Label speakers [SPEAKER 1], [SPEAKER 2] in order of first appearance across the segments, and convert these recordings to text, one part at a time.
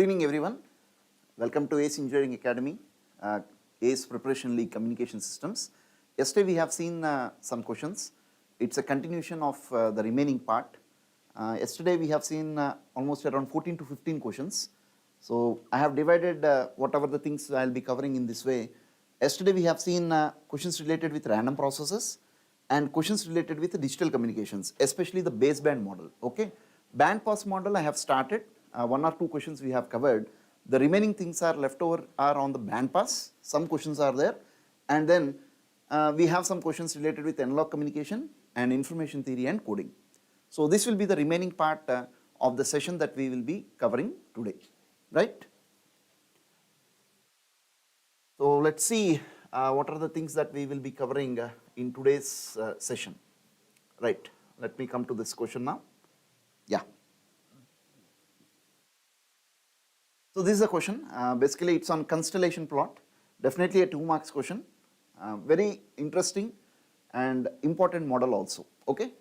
[SPEAKER 1] evening everyone. Welcome to ACE Engineering Academy, ACE Preparation League Communication Systems. Yesterday we have seen some questions. It's a continuation of the remaining part. Yesterday we have seen almost around 14 to 15 questions. So I have divided whatever the things I will be covering in this way. Yesterday we have seen questions related with random processes and questions related with digital communications, especially the baseband model. Okay, band pass model I have started. One or two questions we have covered. The remaining things are left over are on the band pass. Some questions are there, and then we have some questions related with analog communication and information theory and coding. So this will be the remaining part of the session that we will be covering today, right? So let's see what are the things that we will be covering in today's session, right? Let me come to this question now. Yeah. So this is a question, basically it's on Constellation plot, definitely a 2 marks question, very interesting and important model also, okay.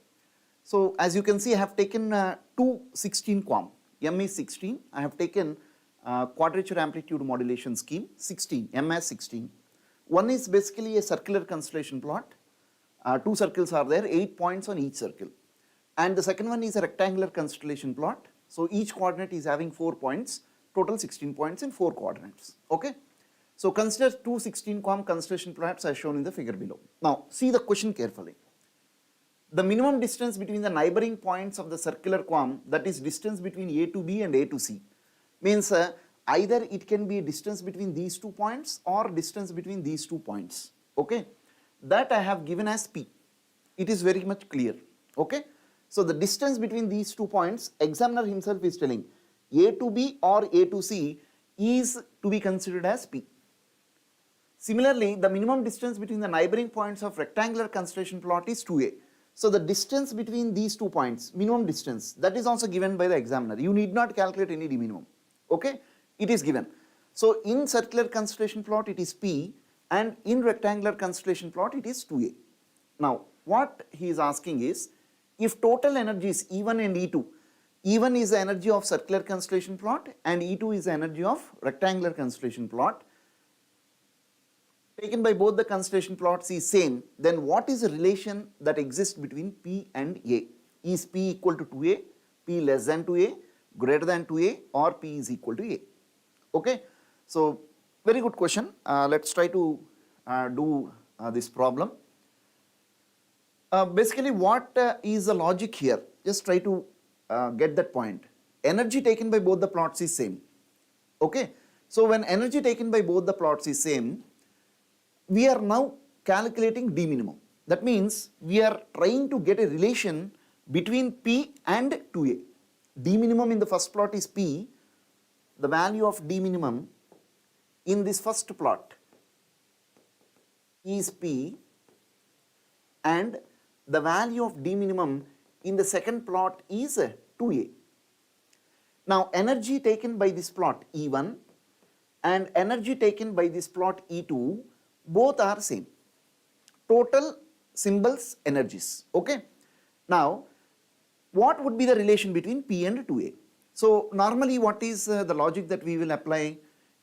[SPEAKER 1] So as you can see I have taken two 16 QAM, M is 16, I have taken quadrature amplitude modulation scheme 16, M as 16. One is basically a circular constellation plot, two circles are there, 8 points on each circle. And the second one is a rectangular constellation plot, so each coordinate is having 4 points. Total 16 points in 4 coordinates, okay. So consider two 16 QAM constellation plots as shown in the figure below. Now see the question carefully. The minimum distance between the neighboring points of the circular QAM, that is distance between A to B and A to C, means either it can be a distance between these 2 points or distance between these 2 points, okay. That I have given as P. It is very much clear, okay. So the distance between these 2 points, examiner himself is telling A to B or A to C is to be considered as P. Similarly, the minimum distance between the neighboring points of rectangular constellation plot is 2A. So the distance between these 2 points, minimum distance, that is also given by the examiner. You need not calculate any D minimum, okay, it is given. So in circular constellation plot it is P, and in rectangular constellation plot it is 2A. Now what he is asking is, if total energies E1 and E2, E1 is the energy of circular constellation plot and E2 is the energy of rectangular constellation plot, taken by both the constellation plots is same, then what is the relation that exists between P and A? Is P equal to 2A, P less than 2A, greater than 2A, or P is equal to A? Okay, so very good question. Let's try to do this problem. Basically what is the logic here? Just try to get that point. Energy taken by both the plots is same, okay. So when energy taken by both the plots is same, we are now calculating D minimum. That means we are trying to get a relation between P and 2A. D minimum in the first plot is P, the value of D minimum in this first plot is P, and the value of D minimum in the second plot is 2A. Now energy taken by this plot E1 and energy taken by this plot E2, both are same. Total symbols energies, okay. Now what would be the relation between P and 2A? So normally what is the logic that we will apply?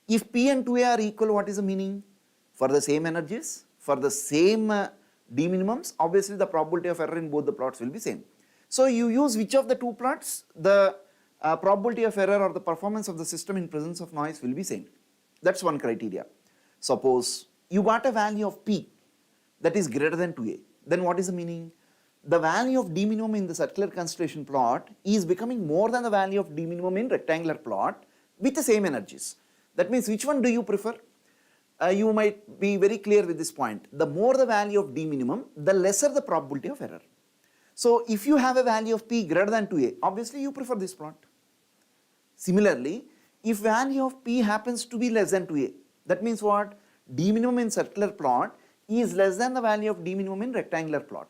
[SPEAKER 1] If P and 2A are equal, what is the meaning? For the same energies, for the same D minimums, obviously the probability of error in both the plots will be same. So you use which of the two plots, the probability of error or the performance of the system in presence of noise will be same. That's one criteria. Suppose you got a value of P that is greater than 2A, then what is the meaning? The value of D minimum in the circular constellation plot is becoming more than the value of D minimum in rectangular plot with the same energies. That means which one do you prefer? You might be very clear with this point. The more the value of D minimum, the lesser the probability of error. So if you have a value of P greater than 2A, obviously you prefer this plot. Similarly, if value of P happens to be less than 2A, that means what? D minimum in circular plot is less than the value of D minimum in rectangular plot.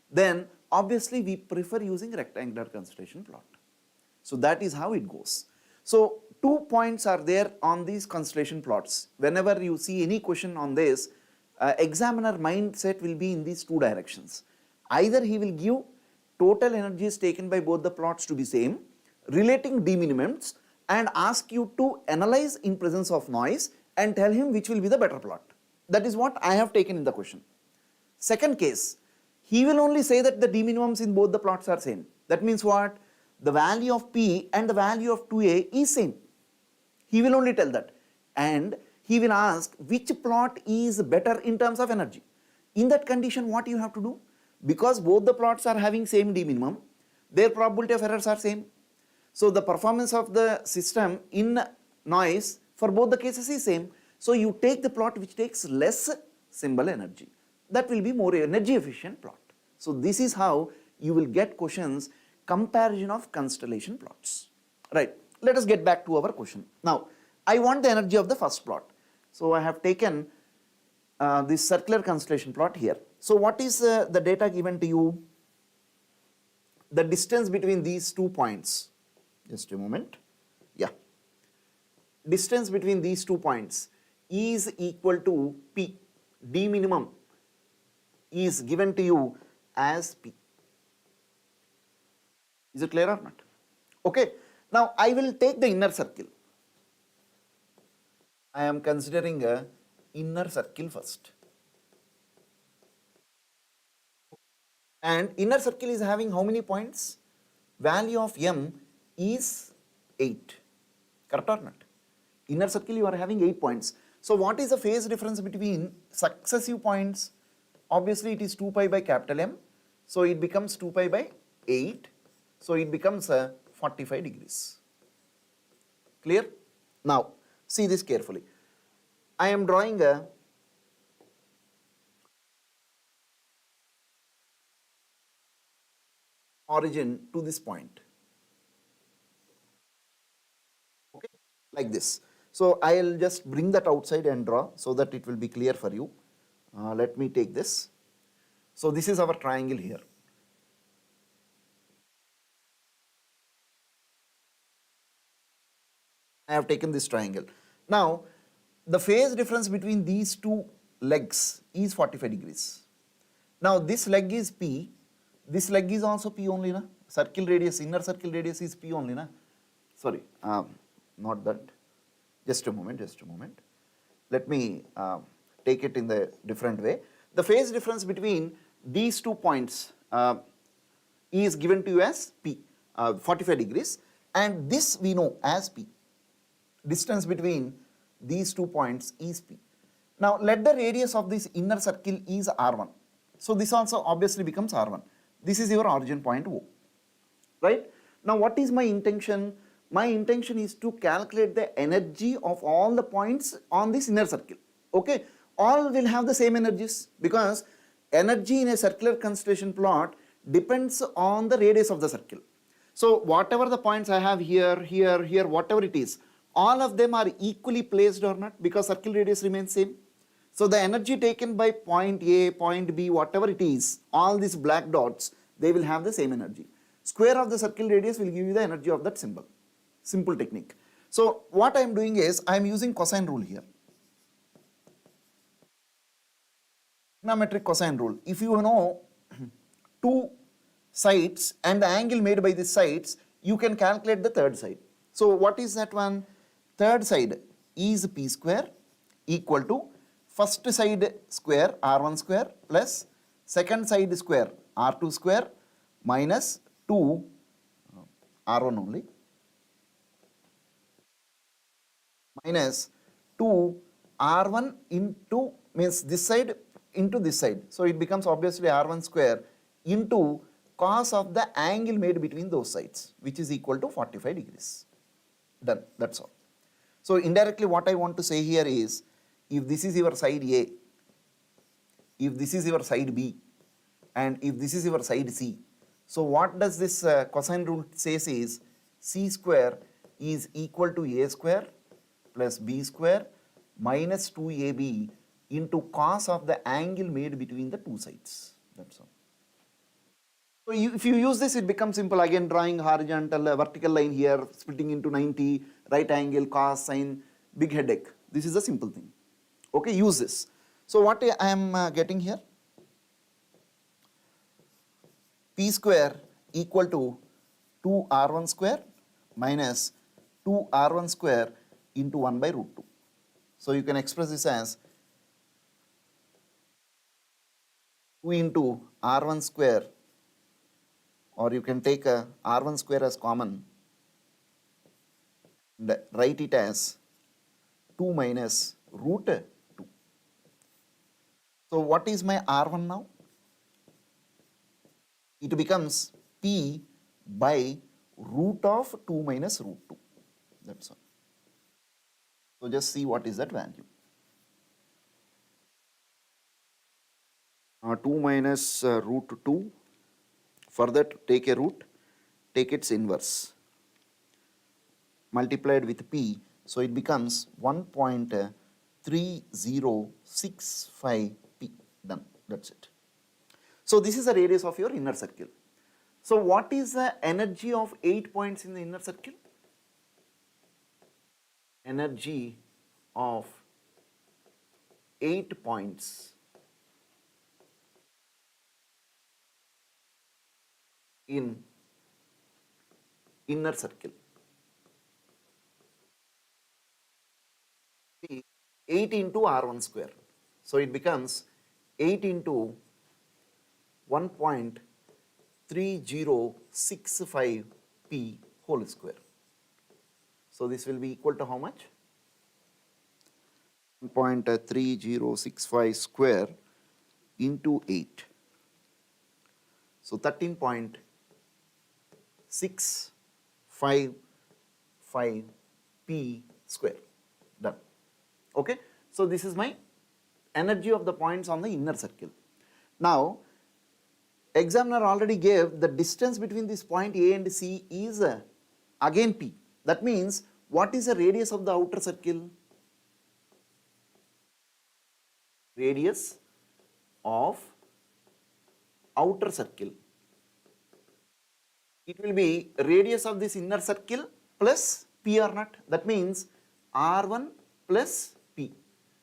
[SPEAKER 1] Then obviously we prefer using rectangular constellation plot. So that is how it goes. So 2 points are there on these constellation plots. Whenever you see any question on this, examiner mindset will be in these 2 directions. Either he will give total energies taken by both the plots to be same, relating D minimums, and ask you to analyze in presence of noise and tell him which will be the better plot. That is what I have taken in the question. Second case, he will only say that the d minimums in both the plots are same. That means what? The value of P and the value of 2A is same. He will only tell that, and he will ask which plot is better in terms of energy. In that condition, what you have to do? Because both the plots are having same d minimum, their probability of errors are same. So the performance of the system in noise for both the cases is same. So you take the plot which takes less symbol energy. That will be more energy efficient plot. So this is how you will get questions comparison of constellation plots. Right. Let us get back to our question. Now, I want the energy of the first plot. So I have taken this circular constellation plot here. So what is the data given to you? The distance between these 2 points. Just a moment. Yeah. Distance between these 2 points is equal to P. D minimum is given to you as P. Is it clear or not? Okay. Now I will take the inner circle. I am considering a inner circle first. And inner circle is having how many points? Value of M is 8. Correct or not? Inner circle you are having 8 points. So what is the phase difference between successive points? Obviously it is 2 pi by capital M. So it becomes 2 pi by 8. So it becomes 45 degrees. Clear? Now see this carefully. I am drawing a origin to this point. Okay, like this. So I will just bring that outside and draw so that it will be clear for you. Let me take this. So this is our triangle here. I have taken this triangle. Now the phase difference between these two legs is 45 degrees. Now this leg is P, this leg is also P only, na? Circle radius, inner circle radius is P only, na? Sorry, not that. Just a moment, just a moment. Let me take it in the different way. The phase difference between these 2 points is given to you as P, 45 degrees, and this we know as P. Distance between these 2 points is P. Now let the radius of this inner circle is R1. So this also obviously becomes R1. This is your origin point O. Right? Now what is my intention? My intention is to calculate the energy of all the points on this inner circle. Okay? All will have the same energies because energy in a circular constellation plot depends on the radius of the circle. So whatever the points I have here, here, here, whatever it is, all of them are equally placed or not because circle radius remains same. So the energy taken by point A, point B, whatever it is, all these black dots, they will have the same energy. Square of the circle radius will give you the energy of that symbol. Simple technique. So what I am doing is I am using cosine rule here. Trigonometric cosine rule. If you know two sides and the angle made by these sides, you can calculate the third side. So what is that one? Third side is P square equal to first side square R1 square plus second side square R2 square minus 2 R1 only minus 2 R1 into means this side into this side. So it becomes obviously R1 square into cos of the angle made between those sides, which is equal to 45 degrees. Done. That's all. So indirectly what I want to say here is, if this is your side A, if this is your side B, and if this is your side C, so what does this cosine rule says is, C square is equal to A square plus B square minus 2AB into cos of the angle made between the two sides. That's all. So if you use this, it becomes simple. Again, drawing horizontal, vertical line here, splitting into 90, right angle, cos, sine, big headache. This is a simple thing. Okay, use this. So what I am getting here? P square equal to 2R1 square minus 2 r1 square into 1 by root 2. So you can express this as 2 into r1 square, or you can take a r1 square as common and write it as 2 minus root 2. So what is my r1 now? It becomes p by root of 2 minus root 2. That's all. So just see what is that value. 2 minus root 2. For that, take a root, take its inverse, multiplied with p. So it becomes 1.3065 p. Done. That's it. So this is the radius of your inner circle. So what is the energy of 8 points in the inner circle? Energy of 8 points in inner circle. See, 8 into r1 square. So it becomes 8 into 1.3065 p whole square. So this will be equal to how much? 1.3065 square into 8. So 13.655 p square. Done. Okay. So this is my energy of the points on the inner circle. Now, examiner already gave the distance between this point A and C is again p. That means what is the radius of the outer circle? Radius of outer circle. It will be radius of this inner circle plus p or not. That means r1 plus p.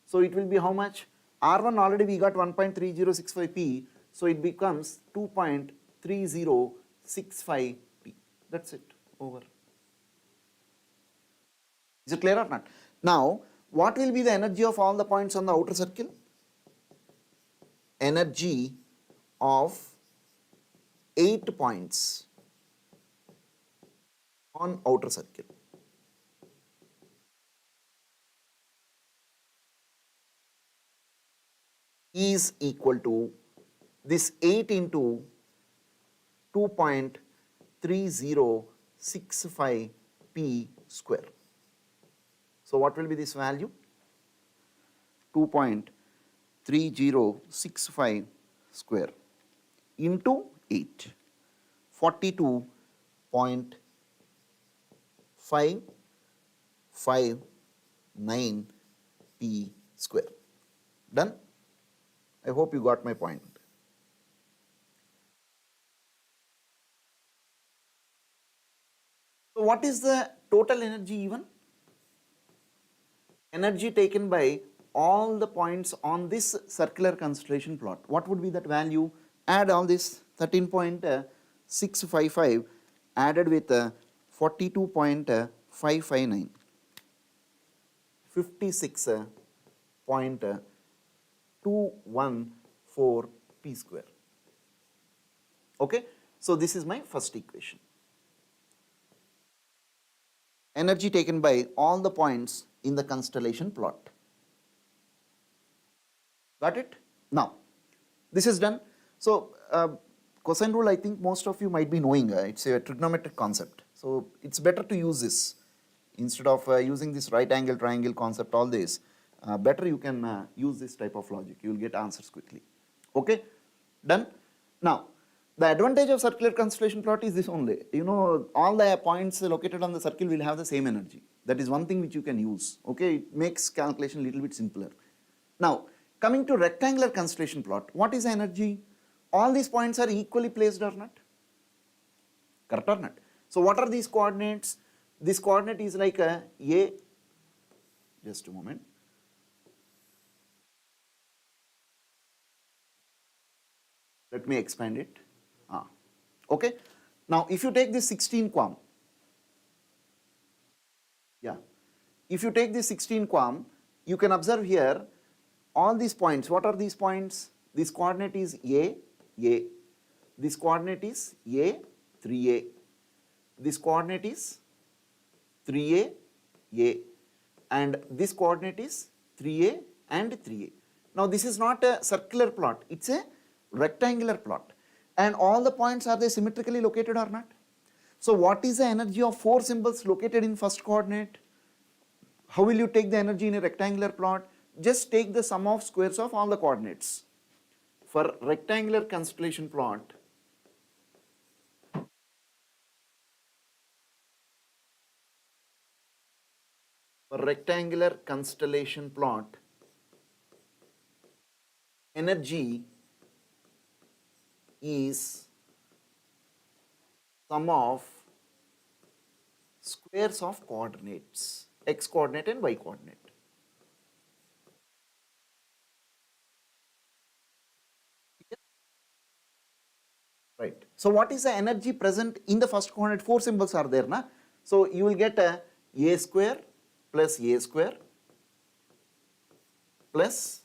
[SPEAKER 1] So it will be how much? r1 already we got 1.3065 p. So it becomes 2.3065 p. That's it. Over. Is it clear or not? Now, what will be the energy of all the points on the outer circle? Energy of 8 points on outer circle is equal to this 8 into 2.3065 p square. So what will be this value? 2.3065 square into 8, 42.559 p square. Done? I hope you got my point. So what is the total energy even? Energy taken by all the points on this circular constellation plot. What would be that value? Add all this 13.655 added with 42.559. 56.214 p square. Okay, so this is my first equation. Energy taken by all the points in the constellation plot. Got it? Now, this is done. So, cosine rule I think most of you might be knowing. It's a trigonometric concept. So, it's better to use this instead of using this right angle triangle concept, all this. Better you can use this type of logic. You will get answers quickly. Okay? Done? Now, the advantage of circular constellation plot is this only. You know, all the points located on the circle will have the same energy. That is one thing which you can use. Okay? It makes calculation a little bit simpler. Now, coming to rectangular constellation plot, what is the energy? All these points are equally placed or not? Correct or not? So, what are these coordinates? This coordinate is like a, just a moment. Let me expand it. Okay. Now, if you take this 16 quam, If you take this 16 QAM, you can observe here all these points. What are these points? This coordinate is A, A. This coordinate is A, 3A. This coordinate is 3A, A. And this coordinate is 3A and 3A. Now this is not a circular plot, it's a rectangular plot. And all the points, are they symmetrically located or not? So what is the energy of 4 symbols located in first coordinate? How will you take the energy in a rectangular plot? Just take the sum of squares of all the coordinates. For rectangular constellation plot, energy is sum of squares of coordinates, x coordinate and y coordinate. Right. So what is the energy present in the first coordinate? 4 symbols are there, na? So you will get a square plus a square plus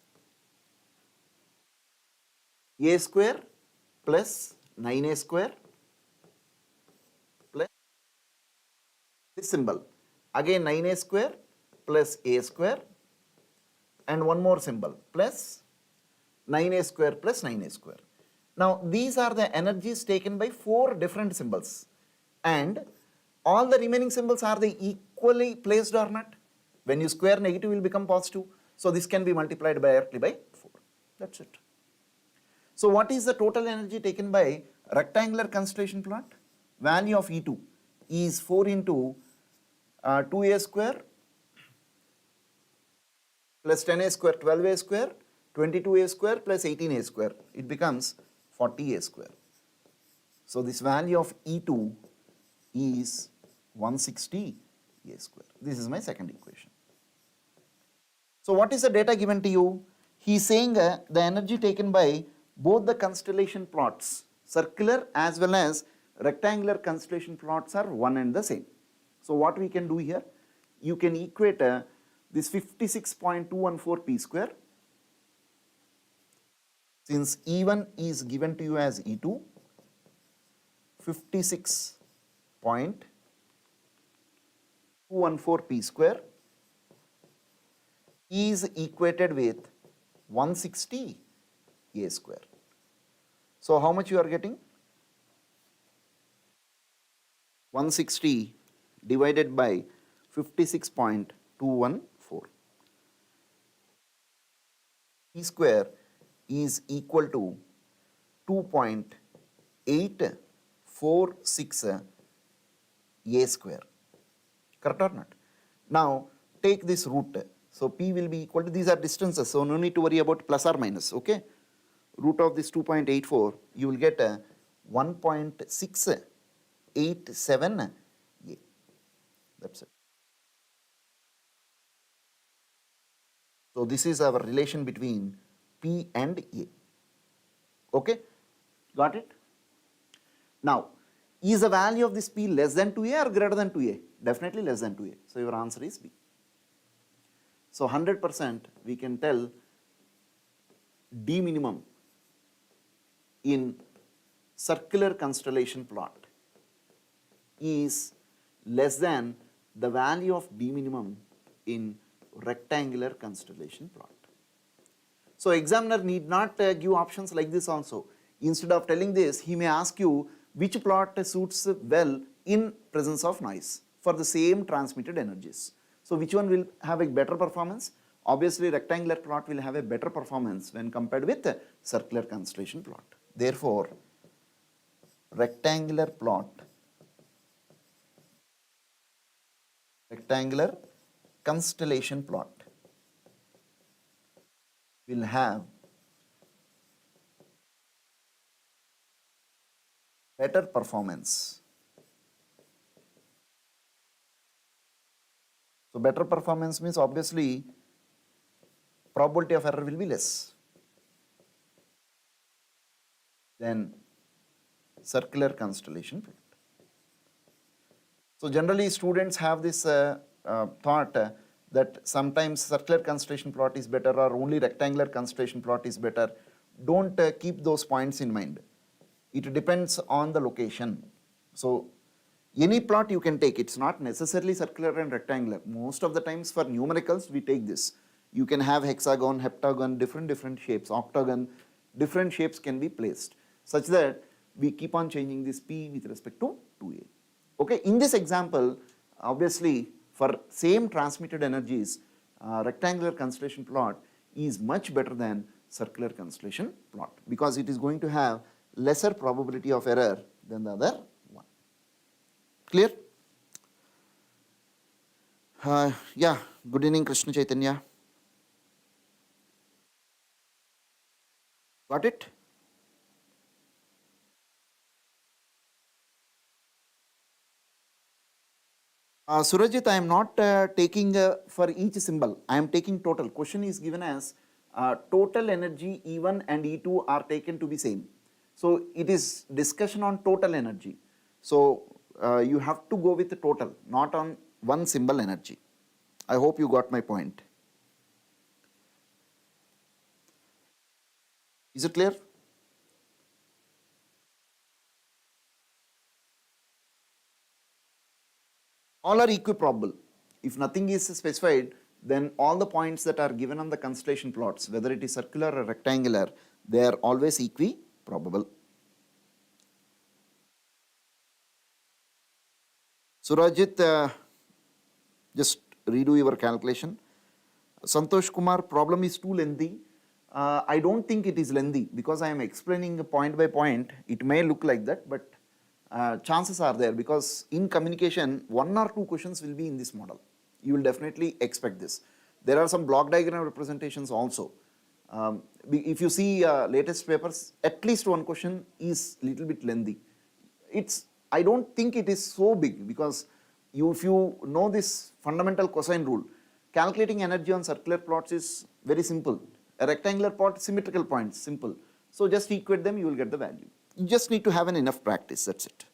[SPEAKER 1] a square plus 9a square plus this symbol. Again 9a square plus a square and one more symbol plus 9a square plus 9a square. Now these are the energies taken by 4 different symbols, and all the remaining symbols, are they equally placed or not? When you square, negative will become positive. So this can be multiplied directly by 4. That's it. So what is the total energy taken by rectangular constellation plot? Value of E2 is 4 into 2a square plus 10a square, 12a square, 22a square plus 18a square. It becomes 40a square. So this value of E2 is 160 a square. This is my second equation. So what is the data given to you? He is saying the energy taken by both the constellation plots, circular as well as rectangular constellation plots, are one and the same. So what we can do here? You can equate this 56.214 p square. Since E1 is given to you as E2, 56.214 p square is equated with 160 a square. So how much you are getting? 160 divided by 56.214. P square is equal to 2.846 a square. Correct or not? Now take this root. So P will be equal to, these are distances, so no need to worry about plus or minus, okay? Root of this 2.84, you will get 1.687 a. That's it. So this is our relation between P and A. Okay? Got it? Now, is the value of this P less than 2A or greater than 2A? Definitely less than 2A. So your answer is B. So 100% we can tell D minimum in circular constellation plot is less than the value of D minimum in rectangular constellation plot. So examiner need not give options like this also. Instead of telling this, he may ask you which plot suits well in presence of noise for the same transmitted energies. So which one will have a better performance? Obviously rectangular plot will have a better performance when compared with circular constellation plot. Therefore, rectangular constellation plot will have better performance. So better performance means obviously probability of error will be less than circular constellation plot. So generally students have this thought, that sometimes circular Constellation plot is better or only rectangular Constellation plot is better. Don't keep those points in mind. It depends on the location. So any plot you can take, it's not necessarily circular and rectangular. Most of the times for numericals we take this. You can have hexagon, heptagon, different shapes, octagon, different shapes can be placed such that we keep on changing this P with respect to 2A. Okay, in this example, obviously for same transmitted energies, rectangular Constellation plot is much better than circular Constellation plot because it is going to have lesser probability of error than the other one. Clear? Yeah, good evening Krishna Chaitanya. Got it? Surajit, I am not taking for each symbol. I am taking total. Question is given as total energy E1 and E2 are taken to be same. So it is discussion on total energy. So you have to go with the total, not on one symbol energy. I hope you got my point. Is it clear? All are equiprobable. If nothing is specified, then all the points that are given on the Constellation plots, whether it is circular or rectangular, they are always equiprobable. Surajit, just redo your calculation. Santosh Kumar, problem is too lengthy. I don't think it is lengthy because I am explaining point by point. It may look like that, but chances are there because in communication, 1 or 2 questions will be in this model. You will definitely expect this. There are some block diagram representations also. If you see latest papers, at least 1 question is little bit lengthy. I don't think it is so big because if you know this fundamental cosine rule, calculating energy on circular plots is very simple. A rectangular plot, symmetrical points, simple. So just equate them, you will get the value. You just need to have enough practice, that's it.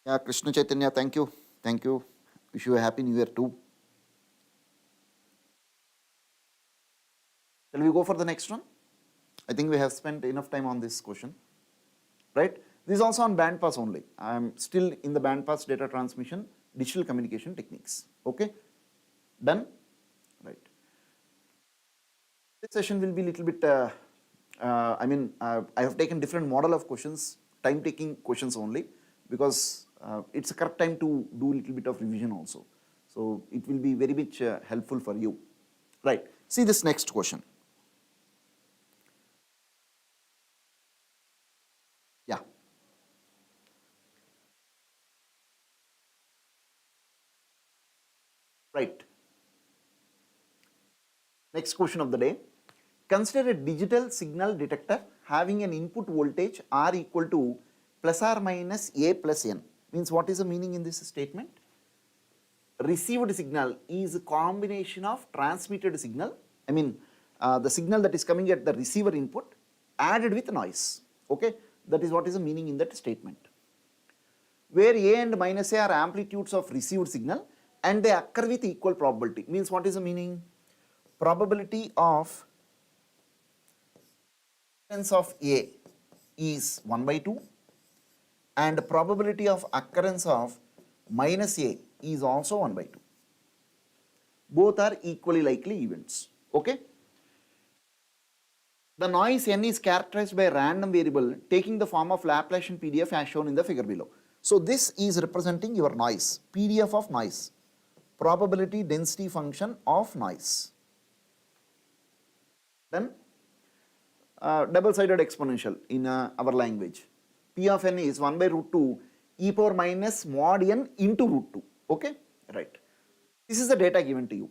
[SPEAKER 1] Yeah, Krishna Chaitanya, thank you. Thank you. Wish you a happy new year too. Shall we go for the next one? I think we have spent enough time on this question, right? This is also on band pass only. I am still in the band pass data transmission, digital communication techniques. Okay, done? Right. This session will be little bit, I have taken different model of questions, time taking questions only because it's a correct time to do little bit of revision also. So it will be very much helpful for you. Right, see this next question. Yeah. Right. Next question of the day. Consider a digital signal detector having an input voltage R equal to plus or minus A plus N. Means what is the meaning in this statement? Received signal is a combination of transmitted signal, the signal that is coming at the receiver input added with noise. Okay, that is what is the meaning in that statement. Where A and minus A are amplitudes of received signal and they occur with equal probability. Means what is the meaning? Probability of occurrence of A is 1 by 2 and probability of occurrence of minus A is also 1 by 2. Both are equally likely events. Okay. The noise n is characterized by a random variable taking the form of Laplacian PDF as shown in the figure below. So this is representing your noise, PDF of noise, probability density function of noise. Then double-sided exponential in our language. P of n is 1 by root 2 e power minus mod n into root 2. Okay, right. This is the data given to you.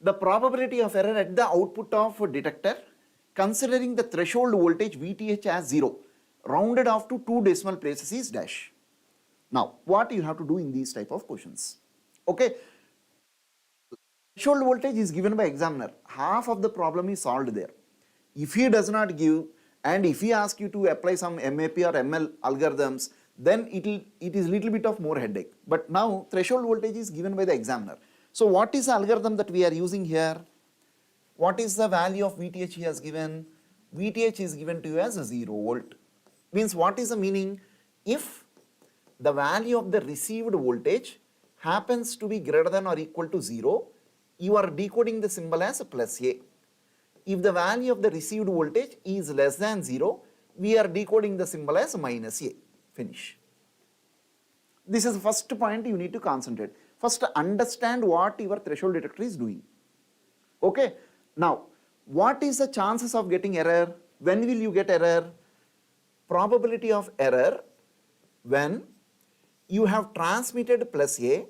[SPEAKER 1] The probability of error at the output of a detector considering the threshold voltage VTH as 0 rounded off to 2 decimal places is dash. Now, what you have to do in these type of questions? Okay, threshold voltage is given by examiner. Half of the problem is solved there. If he does not give, And if we ask you to apply some MAP or ML algorithms, then it is little bit of more headache. But now threshold voltage is given by the examiner. So what is the algorithm that we are using here? What is the value of VTH he has given? VTH is given to you as a 0 volt. Means what is the meaning? If the value of the received voltage happens to be greater than or equal to 0, you are decoding the symbol as a plus A. If the value of the received voltage is less than 0, we are decoding the symbol as minus A. Finish. This is the first point you need to concentrate. First understand what your threshold detector is doing. Okay. Now, what is the chances of getting error? When will you get error? Probability of error when you have transmitted plus A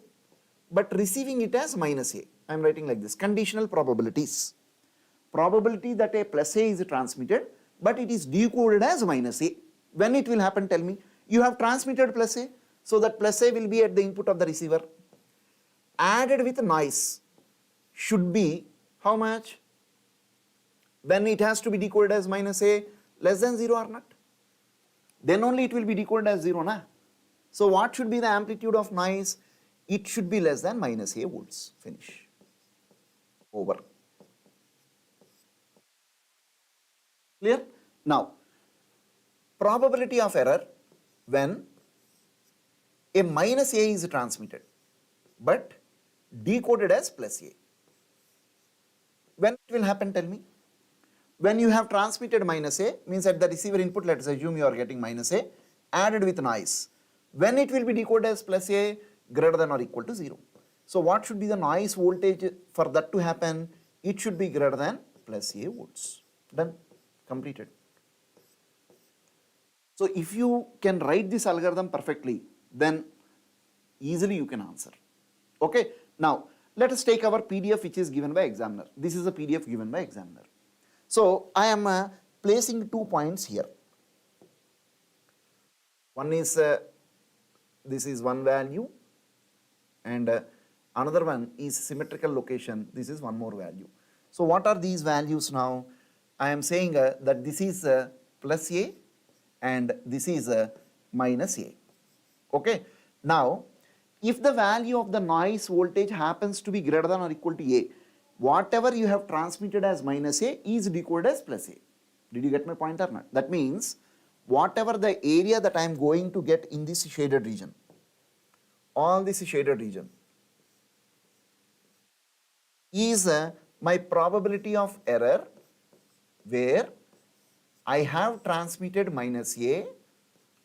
[SPEAKER 1] but receiving it as minus A. I am writing like this, conditional probabilities. Probability that a plus A is transmitted but it is decoded as minus A. When it will happen, tell me. You have transmitted plus A, so that plus A will be at the input of the receiver. Added with noise should be how much? When it has to be decoded as minus A, less than 0 or not? Then only it will be decoded as 0, na? So what should be the amplitude of noise? It should be less than minus A volts. Finish. Over. Clear? Now, probability of error when a minus A is transmitted but decoded as plus A. When it will happen, tell me? When you have transmitted minus A, means at the receiver input, let us assume you are getting minus A, added with noise. When it will be decoded as plus A, greater than or equal to 0. So what should be the noise voltage for that to happen? It should be greater than plus A volts. Done. Completed. So if you can write this algorithm perfectly, then easily you can answer. Okay. Now let us take our PDF which is given by examiner. This is a PDF given by examiner. So I am placing 2 points here. One is this is one value and another one is symmetrical location. This is one more value. So what are these values now? I am saying that this is plus A and this is minus A. Okay. Now if the value of the noise voltage happens to be greater than or equal to A, whatever you have transmitted as minus A is decoded as plus A. Did you get my point or not? That means whatever the area that I am going to get in this shaded region, all this shaded region is my probability of error where I have transmitted minus A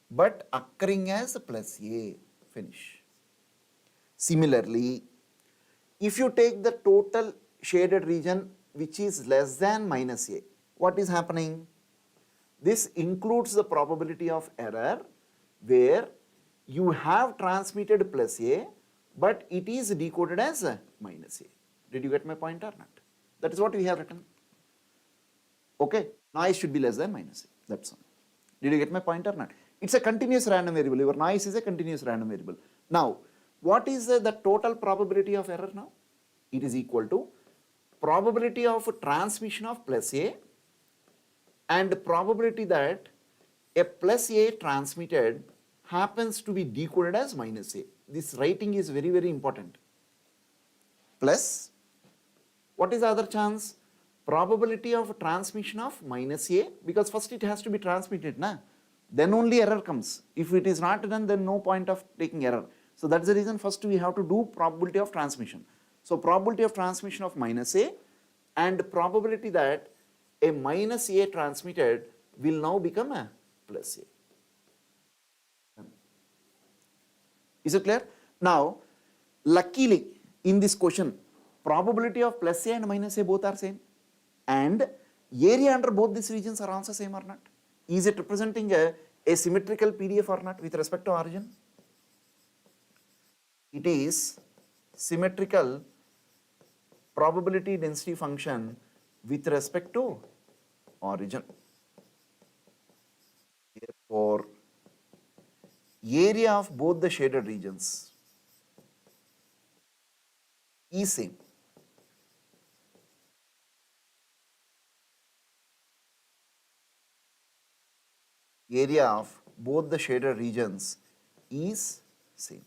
[SPEAKER 1] but occurring as plus A. Finish. Similarly, if you take the total shaded region which is less than minus A, what is happening? This includes the probability of error where you have transmitted plus A but it is decoded as minus A. Did you get my point or not? That is what we have written. Okay, noise should be less than minus A. That's all. Did you get my point or not? It's a continuous random variable. Your noise is a continuous random variable. Now, what is the total probability of error now? It is equal to probability of transmission of plus A and probability that a plus A transmitted happens to be decoded as minus A. This writing is very, very important. Plus, what is the other chance? Probability of transmission of minus A, because first it has to be transmitted, na? Then only error comes. If it is not done, then no point of taking error. So that's the reason first we have to do probability of transmission. So probability of transmission of minus A and probability that a minus A transmitted will now become a plus A. Is it clear? Now, luckily in this question, probability of plus A and minus A both are same and area under both these regions are also same or not? Is it representing a symmetrical PDF or not with respect to origin? It is symmetrical probability density function with respect to origin. Therefore, area of both the shaded regions is same. area of both the shaded regions is same.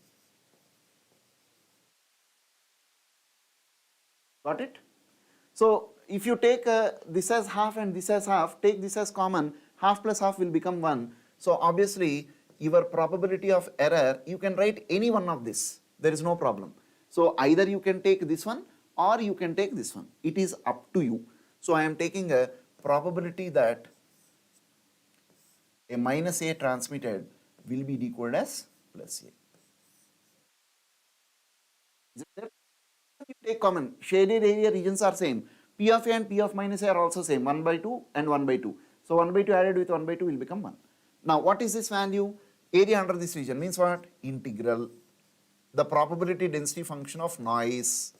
[SPEAKER 1] Got it? So if you take this as half and this as half, take this as common, half plus half will become 1. So obviously your probability of error, you can write any one of this, there is no problem. So either you can take this one or you can take this one, it is up to you. So I am taking a probability that a minus A transmitted will be decoded as plus A. Is it there? You take common, shaded area regions are same. P of A and P of minus A are also same, 1 by 2 and 1 by 2. So 1 by 2 added with 1 by 2 will become 1. Now what is this value? Area under this region means what? Integral the probability density function of noise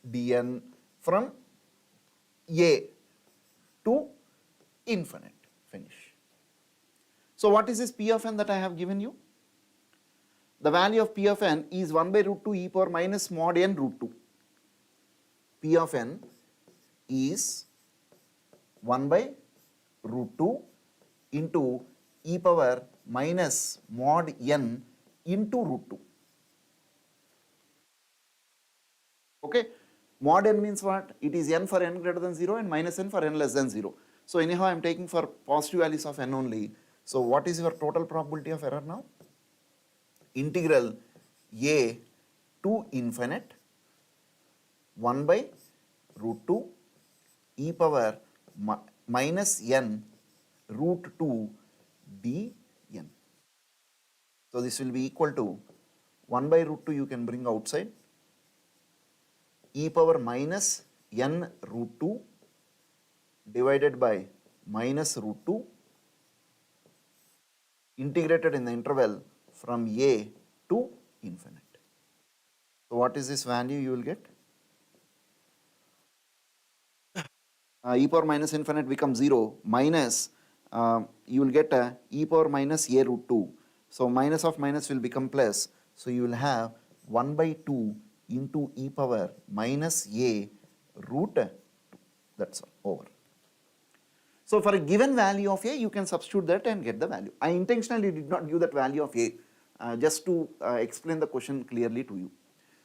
[SPEAKER 1] dn from A to infinite. Finish. So what is this P of n that I have given you? The value of P of n is 1 by root 2 e power minus mod n root 2. P of n is 1 by root 2 into e power minus mod n into root 2. Okay, mod n means what? It is n for n greater than 0 and minus n for n less than 0. So anyhow I am taking for positive values of n only. So what is your total probability of error now? Integral a to infinite 1 by root 2 e power minus n root 2 dn. So this will be equal to 1 by root 2 you can bring outside, e power minus n root 2 divided by minus root 2 integrated in the interval from a to infinite. So what is this value you will get? E power minus infinite becomes 0 minus you will get e power minus a root 2. So minus of minus will become plus. So you will have 1 by 2 into e power minus a root 2. That's all, over. So for a given value of a, you can substitute that and get the value. I intentionally did not give that value of a just to explain the question clearly to you.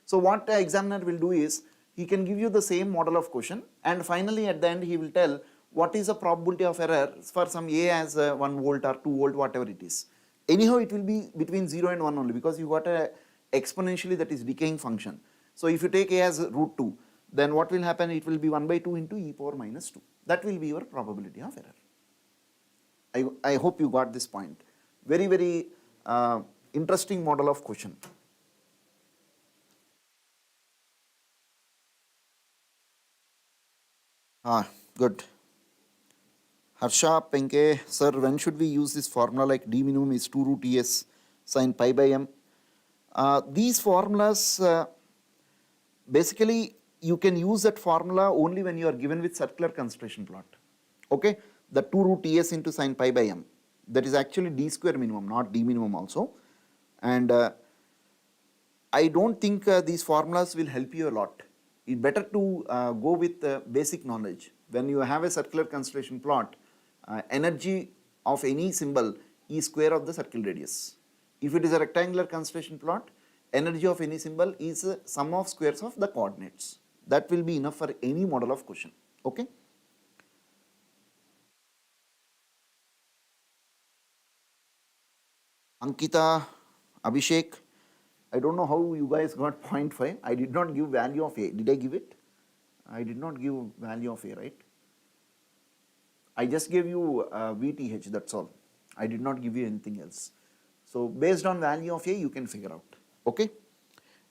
[SPEAKER 1] So what the examiner will do is, he can give you the same model of question and finally at the end he will tell what is the probability of error for some a as 1 volt or 2 volt, whatever it is. Anyhow it will be between 0 and 1 only because you got a exponentially that is decaying function. So if you take a as root 2, then what will happen? It will be 1 by 2 into e power minus 2. That will be your probability of error. I hope you got this point. Very, very interesting model of question. Good. Harsha Penke, sir, when should we use this formula like d minimum is 2 root es sin pi by m? These formulas, basically you can use that formula only when you are given with circular Constellation plot. Okay, the 2 root es into sin pi by m. That is actually d square minimum, not d minimum also. And I don't think these formulas will help you a lot. It's better to go with basic knowledge. When you have a circular Constellation plot, energy of any symbol is square of the circle radius. If it is a rectangular Constellation plot, energy of any symbol is sum of squares of the coordinates. That will be enough for any model of question. Okay. Ankita, Abhishek, I don't know how you guys got 0.5. I did not give value of A. Did I give it? I did not give value of A, right? I just gave you VTH, that's all. I did not give you anything else. So based on value of A, you can figure out. Okay?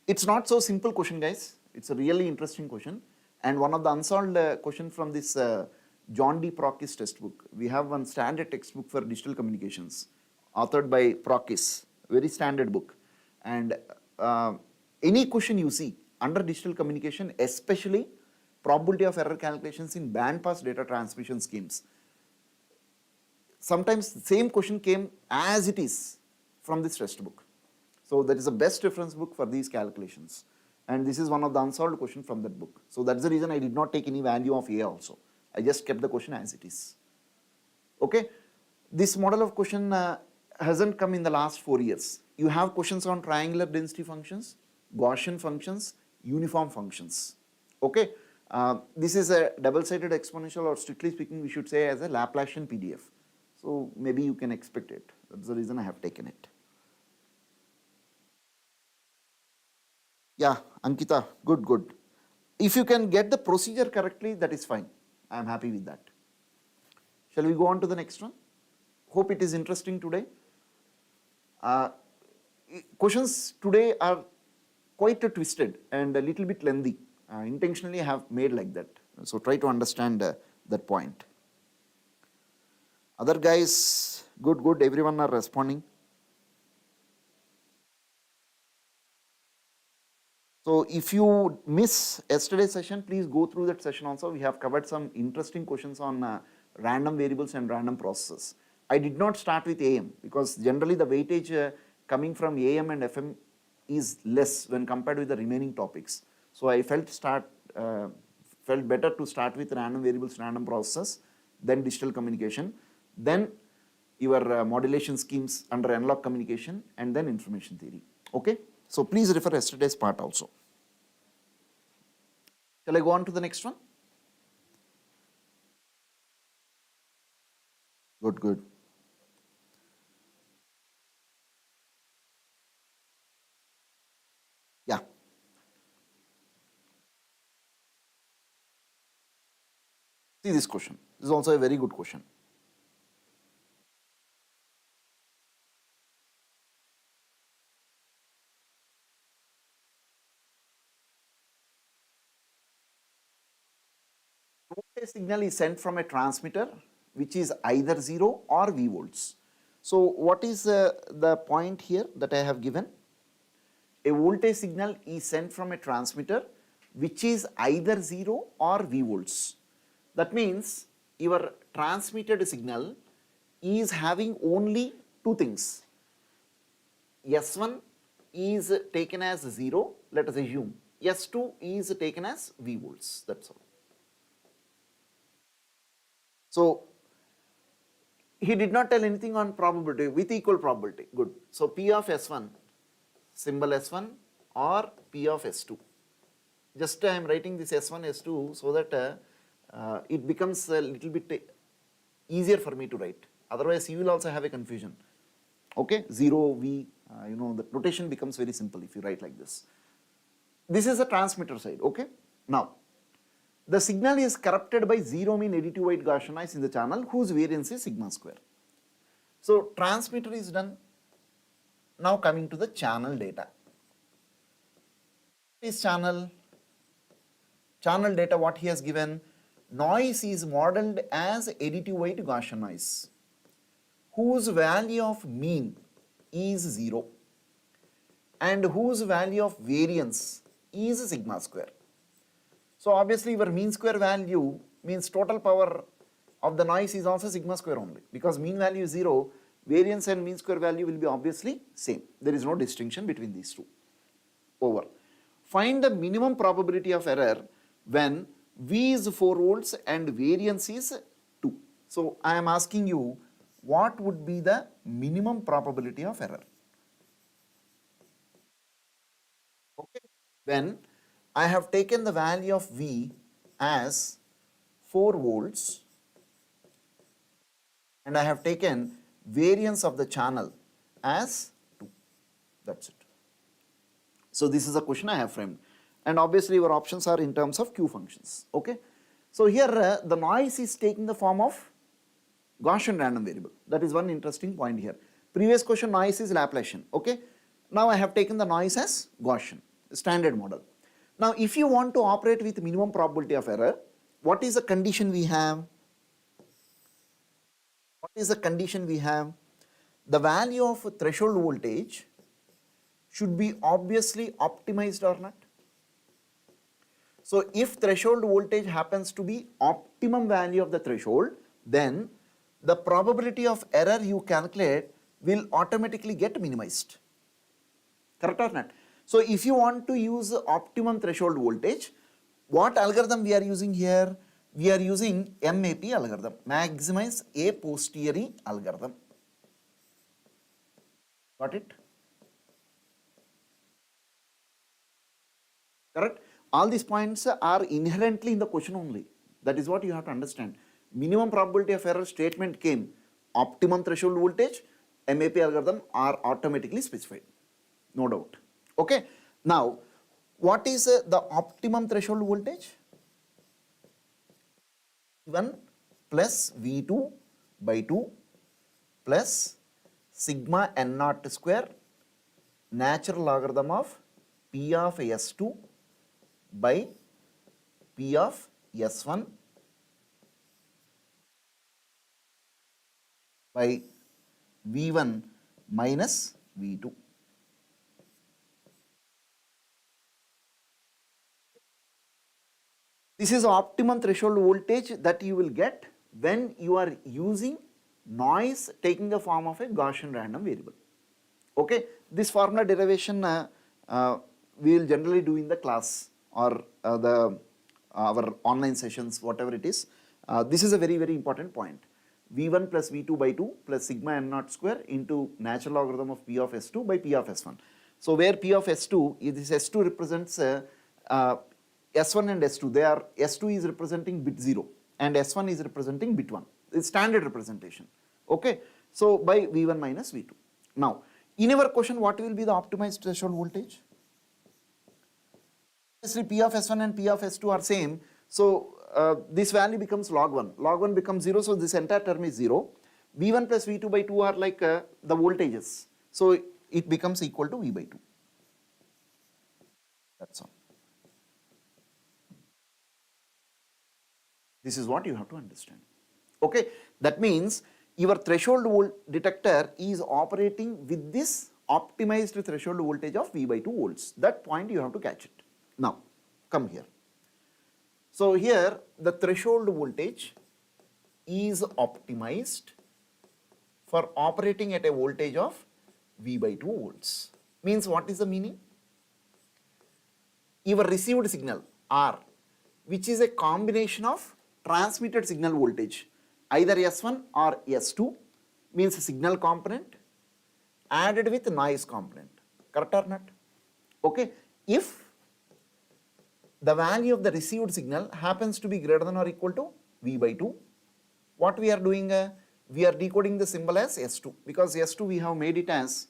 [SPEAKER 1] It's not so simple question, guys. It's a really interesting question. And one of the unsolved question from this John D. Prokis textbook. We have one standard textbook for digital communications, authored by Prokis, very standard book. And any question you see under digital communication, especially probability of error calculations in band pass data transmission schemes, sometimes the same question came as it is from this textbook. So that is the best reference book for these calculations. And this is one of the unsolved questions from that book. So that's the reason I did not take any value of A also. I just kept the question as it is. Okay. this model of question hasn't come in the last 4 years. You have questions on triangular density functions, Gaussian functions, uniform functions. Okay, this is a double-sided exponential, or strictly speaking we should say as a Laplacian PDF. So maybe you can expect it. That's the reason I have taken it. Yeah, Ankita, good, good. If you can get the procedure correctly, that is fine. I am happy with that. Shall we go on to the next one? Hope it is interesting today. Questions today are quite twisted and a little bit lengthy. Intentionally I have made like that. So try to understand that point. Other guys, good, good, everyone are responding. So if you miss yesterday's session, please go through that session also. We have covered some interesting questions on random variables and random processes. I did not start with AM because generally the weightage coming from AM and FM is less when compared with the remaining topics. So I felt better to start with random variables, random processes, then digital communication, then your modulation schemes under analog communication, and then information theory. Okay, so please refer yesterday's part also. Shall I go on to the next one? Good, good. Yeah. See this question. This is also a very good question. Voltage signal is sent from a transmitter which is either 0 or V volts. So what is the point here that I have given? A voltage signal is sent from a transmitter which is either 0 or V volts. That means your transmitted signal is having only two things. S1 is taken as 0, let us assume. S2 is taken as V volts, that's all. So he did not tell anything on probability with equal probability. Good. So P of S1, symbol S1 or P of S2. Just I am writing this S1, S2 so that it becomes a little bit easier for me to write. Otherwise, you will also have a confusion. Okay, 0, V, the notation becomes very simple if you write like this. This is the transmitter side. Okay. Now, the signal is corrupted by 0 mean additive white Gaussian noise in the channel whose variance is sigma square. So transmitter is done. Now coming to the channel data. This channel data, what he has given, noise is modeled as additive white Gaussian noise whose value of mean is 0 and whose value of variance is sigma square. So obviously your mean square value means total power of the noise is also sigma square only, because mean value is 0, variance and mean square value will be obviously same. There is no distinction between these two. Over. Find the minimum probability of error when V is 4 volts and variance is 2. So I am asking you, what would be the minimum probability of error? Okay. When I have taken the value of V as 4 volts and I have taken variance of the channel as 2. That's it. So this is a question I have framed, and obviously your options are in terms of Q functions. Okay. So here the noise is taking the form of Gaussian random variable. That is one interesting point here. Previous question noise is Laplacian. Okay. Now I have taken the noise as Gaussian, standard model. Now if you want to operate with minimum probability of error, what is the condition we have? What is the condition we have? The value of threshold voltage should be obviously optimized or not. So if threshold voltage happens to be optimum value of the threshold, then the probability of error you calculate will automatically get minimized. Correct or not? So if you want to use optimum threshold voltage, what algorithm we are using here? we are using MAP algorithm, maximize a posteriori algorithm. Got it? Correct? All these points are inherently in the question only. That is what you have to understand. Minimum probability of error statement came. Optimum threshold voltage, MAP algorithm are automatically specified. No doubt. Okay. Now, what is the optimum threshold voltage? V1 plus V2 by 2 plus sigma n naught square natural logarithm of P of S2 by P of S1 by V1 minus V2. This is optimum threshold voltage that you will get when you are using noise taking the form of a Gaussian random variable. Okay, this formula derivation we will generally do in the class or our online sessions, whatever it is. This is a very, very important point. V1 plus V2 by 2 plus sigma n naught square into natural logarithm of P of S2 by P of S1. So where P of S2, this S2 represents S1 and S2, they are, S2 is representing bit 0 and S1 is representing bit 1. It's standard representation. Okay, so by V1 minus V2. Now, in our question, what will be the optimized threshold voltage? Obviously, P of S1 and P of S2 are same. So, this value becomes log 1. Log 1 becomes 0. So, this entire term is 0. V1 plus V2 by 2 are like the voltages. So, it becomes equal to V by 2. That's all. This is what you have to understand. Okay, that means your threshold detector is operating with this optimized threshold voltage of V by 2 volts. That point you have to catch it. Now, come here. So, here the threshold voltage is optimized for operating at a voltage of V by 2 volts. Means what is the meaning? Your received signal R, which is a combination of transmitted signal voltage, either S1 or S2, means signal component added with noise component. Correct or not? Okay. If the value of the received signal happens to be greater than or equal to V by 2, what we are doing? We are decoding the symbol as S2, because S2 we have made it as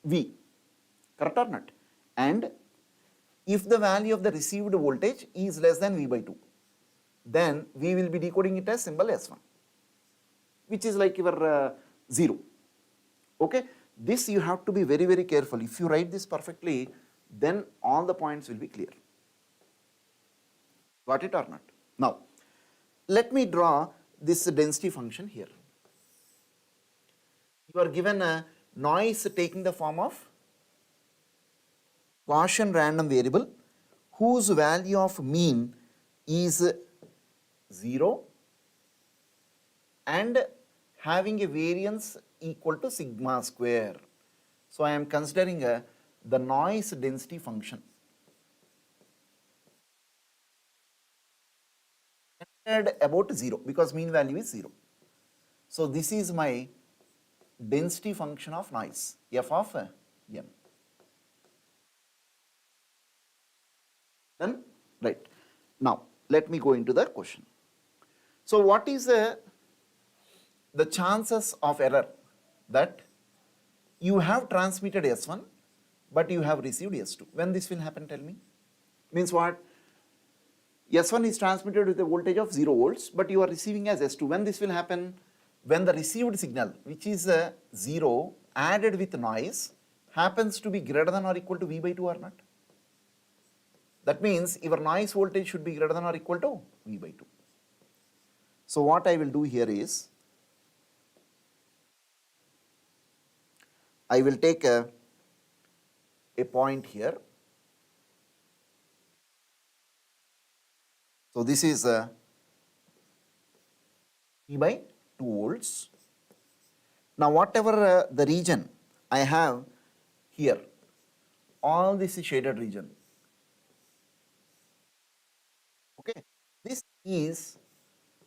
[SPEAKER 1] V. Correct or not? And if the value of the received voltage is less than V by 2, then we will be decoding it as symbol S1, which is like your 0. Okay, this you have to be very, very careful. If you write this perfectly, then all the points will be clear. Got it or not? Now, let me draw this density function here. You are given a noise taking the form of Gaussian random variable whose value of mean is 0 and having a variance equal to sigma square. So, I am considering the noise density function. About 0 because mean value is 0. So, this is my density function of noise, f of m. Then, right. Now, let me go into the question. So, what is the chances of error that you have transmitted S1, but you have received S2? When this will happen, tell me? Means what? S1 is transmitted with a voltage of 0 volts, but you are receiving as S2. When this will happen? When the received signal, which is 0 added with noise, happens to be greater than or equal to V by 2 or not? That means your noise voltage should be greater than or equal to V by 2. So, what I will do here is, I will take a point here. So, this is V by 2 volts. Now, whatever the region I have here, all this is shaded region. Okay. This is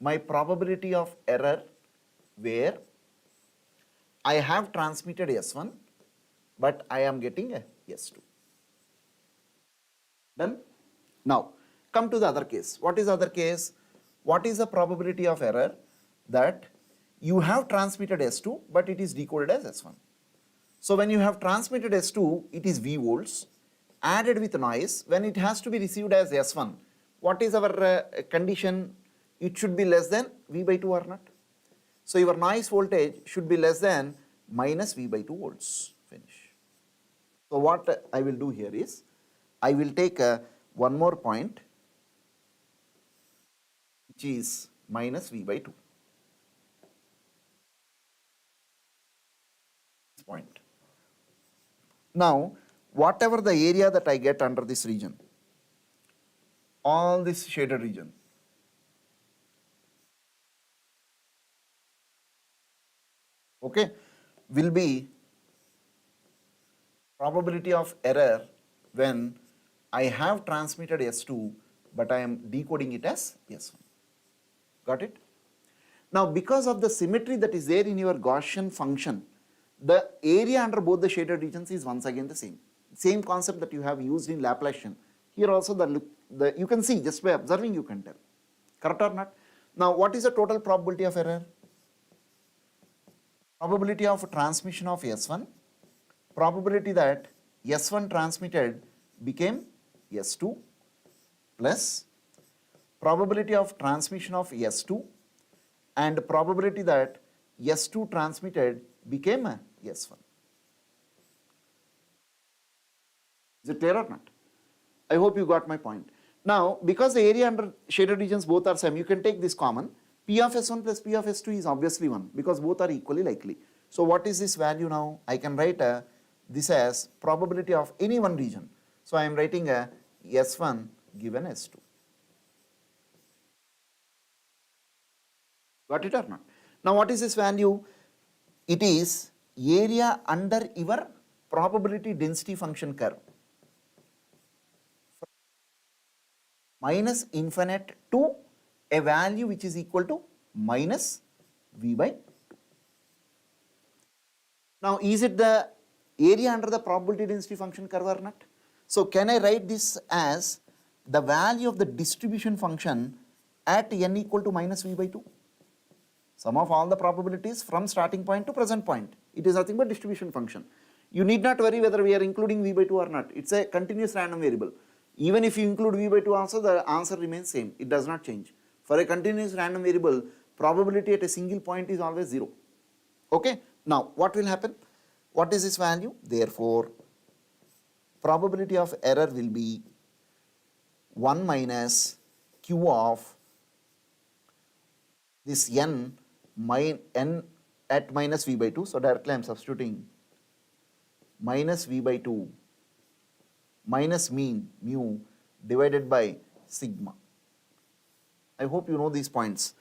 [SPEAKER 1] my probability of error where I have transmitted S1, but I am getting a S2. Done? Now, come to the other case. What is the other case? What is the probability of error that you have transmitted S2, but it is decoded as S1? So, when you have transmitted S2, it is V volts, added with noise. When it has to be received as S1, what is our condition? It should be less than V by 2 or not? So, your noise voltage should be less than minus V by 2 volts. Finish. So, what I will do here is, I will take one more point, which is minus V by 2. Point. Now, whatever the area that I get under this region, all this shaded region, okay, will be probability of error when I have transmitted S2, but I am decoding it as S1. Got it? Now, because of the symmetry that is there in your Gaussian function, the area under both the shaded regions is once again the same. Same concept that you have used in Laplacian. Here also you can see, just by observing you can tell. Correct or not? Now, what is the total probability of error? Probability of transmission of S1, probability that S1 transmitted became S2 plus probability of transmission of S2 and probability that S2 transmitted became a S1. Is it clear or not? I hope you got my point. Now, because the area under shaded regions both are same, you can take this common. P of S1 plus P of S2 is obviously 1 because both are equally likely. So, what is this value now? I can write this as probability of any one region. So, I am writing a S1 given S2. Got it or not? Now, what is this value? It is area under your probability density function curve. Minus infinite to a value which is equal to minus V by 2. Now, is it the area under the probability density function curve or not? So, can I write this as the value of the distribution function at n equal to minus V by 2? Sum of all the probabilities from starting point to present point. It is nothing but distribution function. You need not worry whether we are including V by 2 or not. It is a continuous random variable. Even if you include V by 2 also, the answer remains same. It does not change. For a continuous random variable, probability at a single point is always 0. Okay. Now, what will happen? What is this value? Therefore, probability of error will be 1 minus q of this n at minus V by 2. So, directly I am substituting minus V by 2 minus mean mu divided by sigma. I hope you know these points.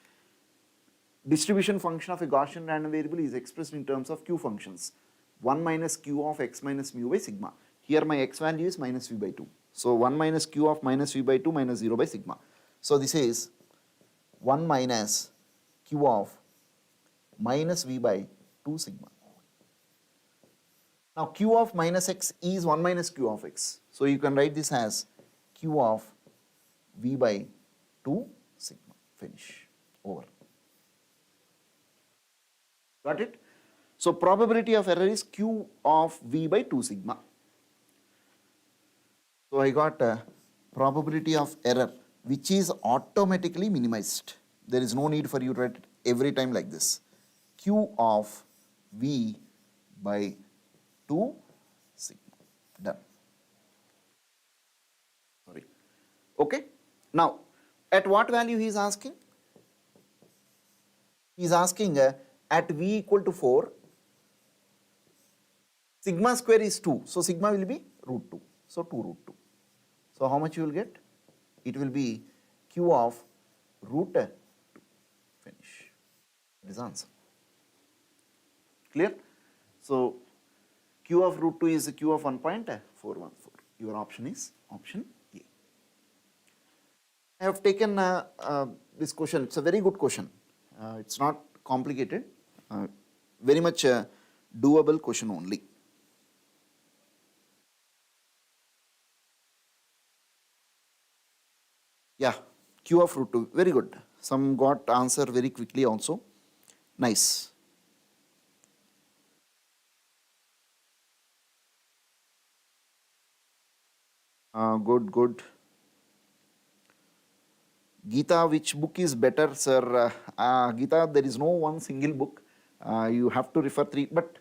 [SPEAKER 1] Distribution function of a Gaussian random variable is expressed in terms of q functions. 1 minus q of x minus mu by sigma. Here my x value is minus V by 2. So, 1 minus q of minus V by 2 minus 0 by sigma. So, this is 1 minus q of minus V by 2 sigma. Now, q of minus x is 1 minus q of x. So, you can write this as q of V by 2 sigma. Finish. Over. Got it? So, probability of error is q of V by 2 sigma. So, I got a probability of error which is automatically minimized. There is no need for you to write it every time like this. Q of V by 2 sigma. Done. Sorry. Okay. Now, at what value he is asking? He is asking at V equal to 4, sigma square is 2. So, sigma will be root 2. So, 2 root 2. So, how much you will get? It will be q of root 2. Finish. That is answer. Clear? So, q of root 2 is q of 1.414. Your option is option A. I have taken this question. It's a very good question. It's not complicated. Very much doable question only. Yeah, Q of root 2. Very good. Some got answer very quickly also. Nice. Good, good. Gita, which book is better, sir? Gita, there is no one single book. You have to refer three. But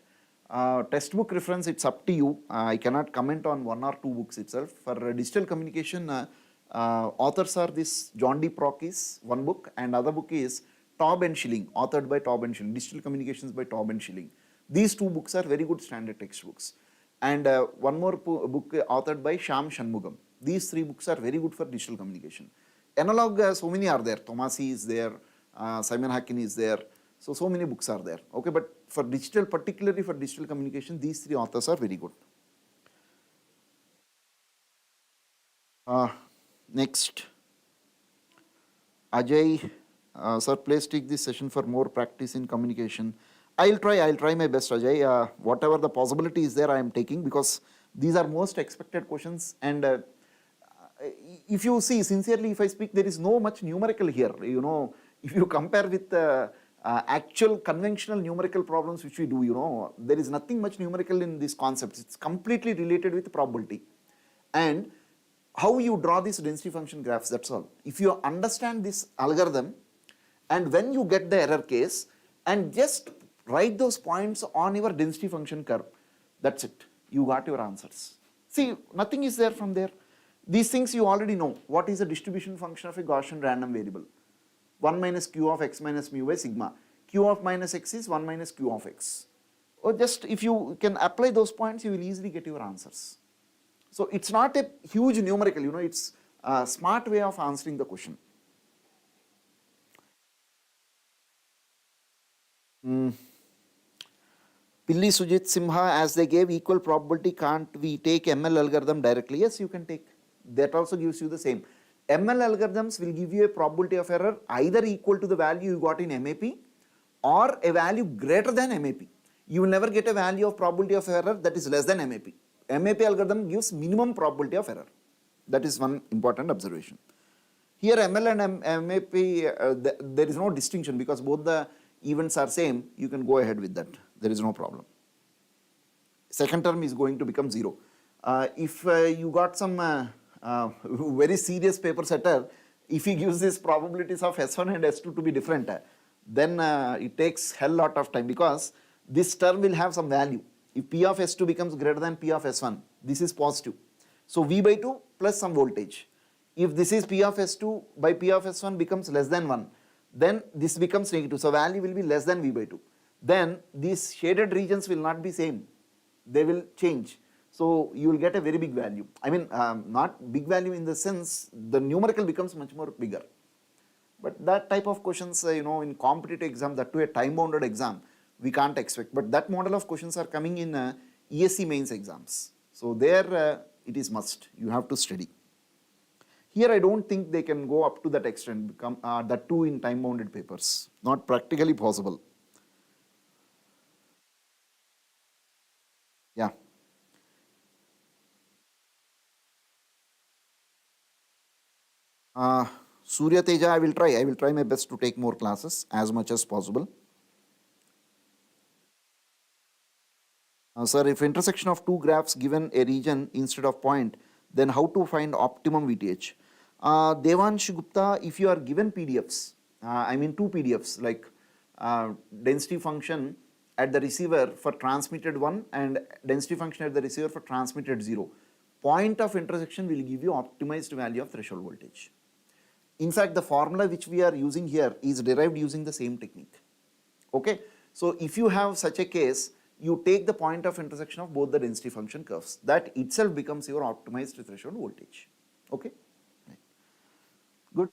[SPEAKER 1] textbook reference, it's up to you. I cannot comment on one or two books itself. For digital communication, authors are this John D. Prock is one book, and other book is Taub and Schilling, authored by Taub and Schilling. Digital Communications by Taub and Schilling. These two books are very good standard textbooks. And one more book authored by Shyam Shanmugam. These three books are very good for digital communication. Analog, so many are there. Tomasi is there, Simon Hackin is there. So many books are there. Okay, but for digital, particularly for digital communication, these three authors are very good. Next, Ajay, sir, please take this session for more practice in communication. I'll try my best, Ajay. Whatever the possibility is there, I am taking, because these are most expected questions. And if you see, sincerely, if I speak, there is no much numerical here. You know, if you compare with actual conventional numerical problems which we do, you know, there is nothing much numerical in these concepts. It's completely related with probability. And how you draw these density function graphs, that's all. If you understand this algorithm, and when you get the error case, and just write those points on your density function curve, that's it. You got your answers. See, nothing is there from there. These things you already know. What is the distribution function of a Gaussian random variable? 1 minus q of x minus mu by sigma. Q of minus x is 1 minus q of x. Or just if you can apply those points, you will easily get your answers. So it's not a huge numerical, you know, it's a smart way of answering the question. Pilli Sujit Simha, as they gave equal probability, can't we take ML algorithm directly? Yes, you can take. That also gives you the same. ML algorithms will give you a probability of error either equal to the value you got in MAP or a value greater than MAP. You will never get a value of probability of error that is less than MAP. MAP algorithm gives minimum probability of error. That is one important observation. Here ML and MAP, there is no distinction because both the events are same. You can go ahead with that. There is no problem. Second term is going to become 0. If you got some very serious paper setter, if he gives these probabilities of S1 and S2 to be different, then it takes hell lot of time, because this term will have some value. If P of S2 becomes greater than P of S1, this is positive. So V by 2 plus some voltage. If this is P of S2 by P of S1 becomes less than 1, then this becomes negative. So value will be less than V by 2. Then these shaded regions will not be same. They will change. So you will get a very big value. I mean, not big value in the sense the numerical becomes much more bigger. But that type of questions, you know, in competitive exam, that to a time-bounded exam, we can't expect. But that model of questions are coming in ECE mains exams. So there it is must. You have to study. Here I don't think they can go up to that extent, become that too in time-bounded papers. Not practically possible. Yeah. Surya Teja, I will try my best to take more classes as much as possible. Sir, if intersection of two graphs given a region instead of point, then how to find optimum VTH? Devansh Gupta, if you are given PDFs, I mean two PDFs like density function at the receiver for transmitted 1 and density function at the receiver for transmitted 0, point of intersection will give you optimized value of threshold voltage. In fact, the formula which we are using here is derived using the same technique. Okay, so if you have such a case, you take the point of intersection of both the density function curves. That itself becomes your optimized threshold voltage. Okay, good.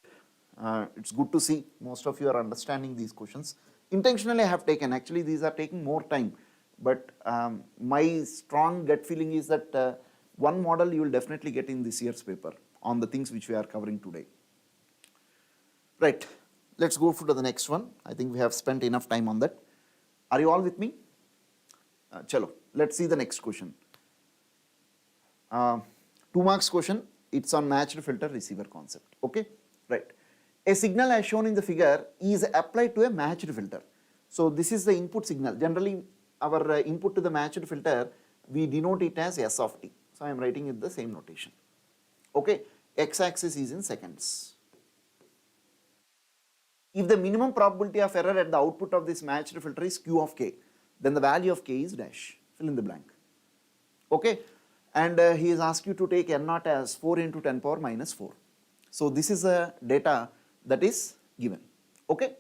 [SPEAKER 1] It's good to see most of you are understanding these questions. Intentionally I have taken, actually these are taking more time, but my strong gut feeling is that one model you will definitely get in this year's paper on the things which we are covering today. Right, let's go to the next one. I think we have spent enough time on that. Are you all with me? Chalo, let's see the next question. 2 marks question, it's on matched filter receiver concept. Okay, right. A signal as shown in the figure is applied to a matched filter. So this is the input signal. Generally, our input to the matched filter, we denote it as S of t. So I am writing it the same notation. Okay, x-axis is in seconds. If the minimum probability of error at the output of this matched filter is q of k, then the value of k is dash. Fill in the blank. Okay, and he has asked you to take n naught as 4 into 10 power minus 4. So this is the data that is given. Okay,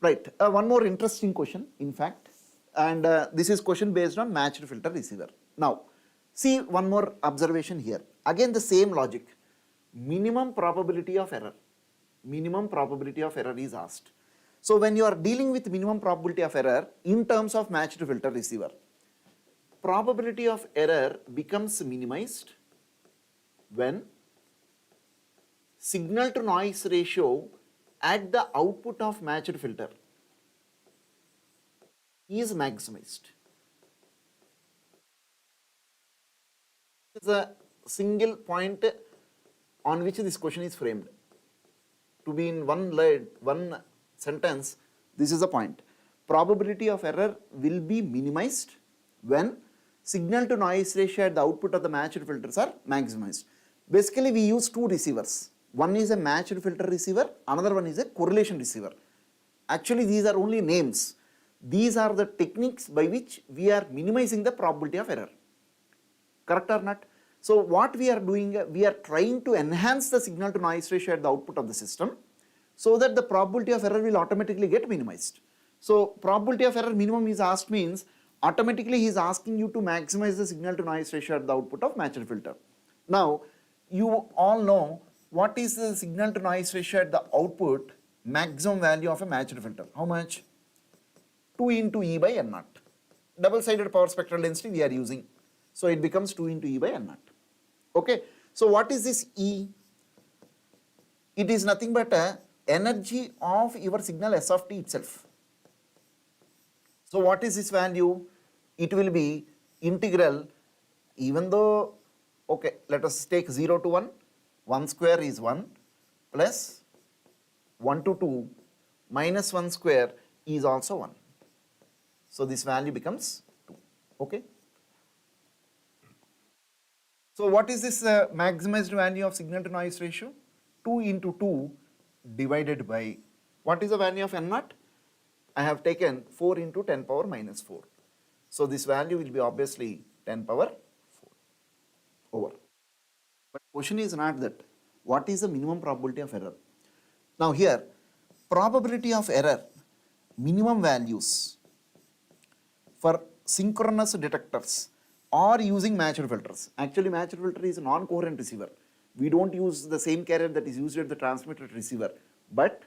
[SPEAKER 1] right. One more interesting question, in fact, and this is question based on matched filter receiver. Now, see one more observation here. Again, the same logic. Minimum probability of error. Minimum probability of error is asked. So when you are dealing with minimum probability of error in terms of matched filter receiver, probability of error becomes minimized when signal to noise ratio at the output of matched filter is maximized. This is a single point on which this question is framed. To be in one sentence, this is the point. Probability of error will be minimized when signal to noise ratio at the output of the matched filters are maximized. Basically, we use two receivers. One is a matched filter receiver, another one is a correlation receiver. Actually, these are only names. These are the techniques by which we are minimizing the probability of error. Correct or not? So what we are doing, we are trying to enhance the signal to noise ratio at the output of the system so that the probability of error will automatically get minimized. So probability of error minimum is asked means automatically he is asking you to maximize the signal to noise ratio at the output of matched filter. Now you all know what is the signal to noise ratio at the output maximum value of a matched filter. How much? 2 into E by N naught. Double sided power spectral density we are using. So it becomes 2 into E by N naught. Okay. So what is this E? It is nothing but a energy of your signal S of t itself. So what is this value? It will be integral, even though, okay, let us take 0 to 1, 1 square is 1, plus 1 to 2, minus 1 square is also 1. So this value becomes 2, okay. So what is this maximized value of signal to noise ratio? 2 into 2 divided by, what is the value of N naught? I have taken 4 into 10 power minus 4. So this value will be obviously 10 power 4 over. But question is not that. What is the minimum probability of error? Now here, probability of error, minimum values for synchronous detectors or using matched filters. Actually, matched filter is a non-coherent receiver. We don't use the same carrier that is used at the transmitter receiver. But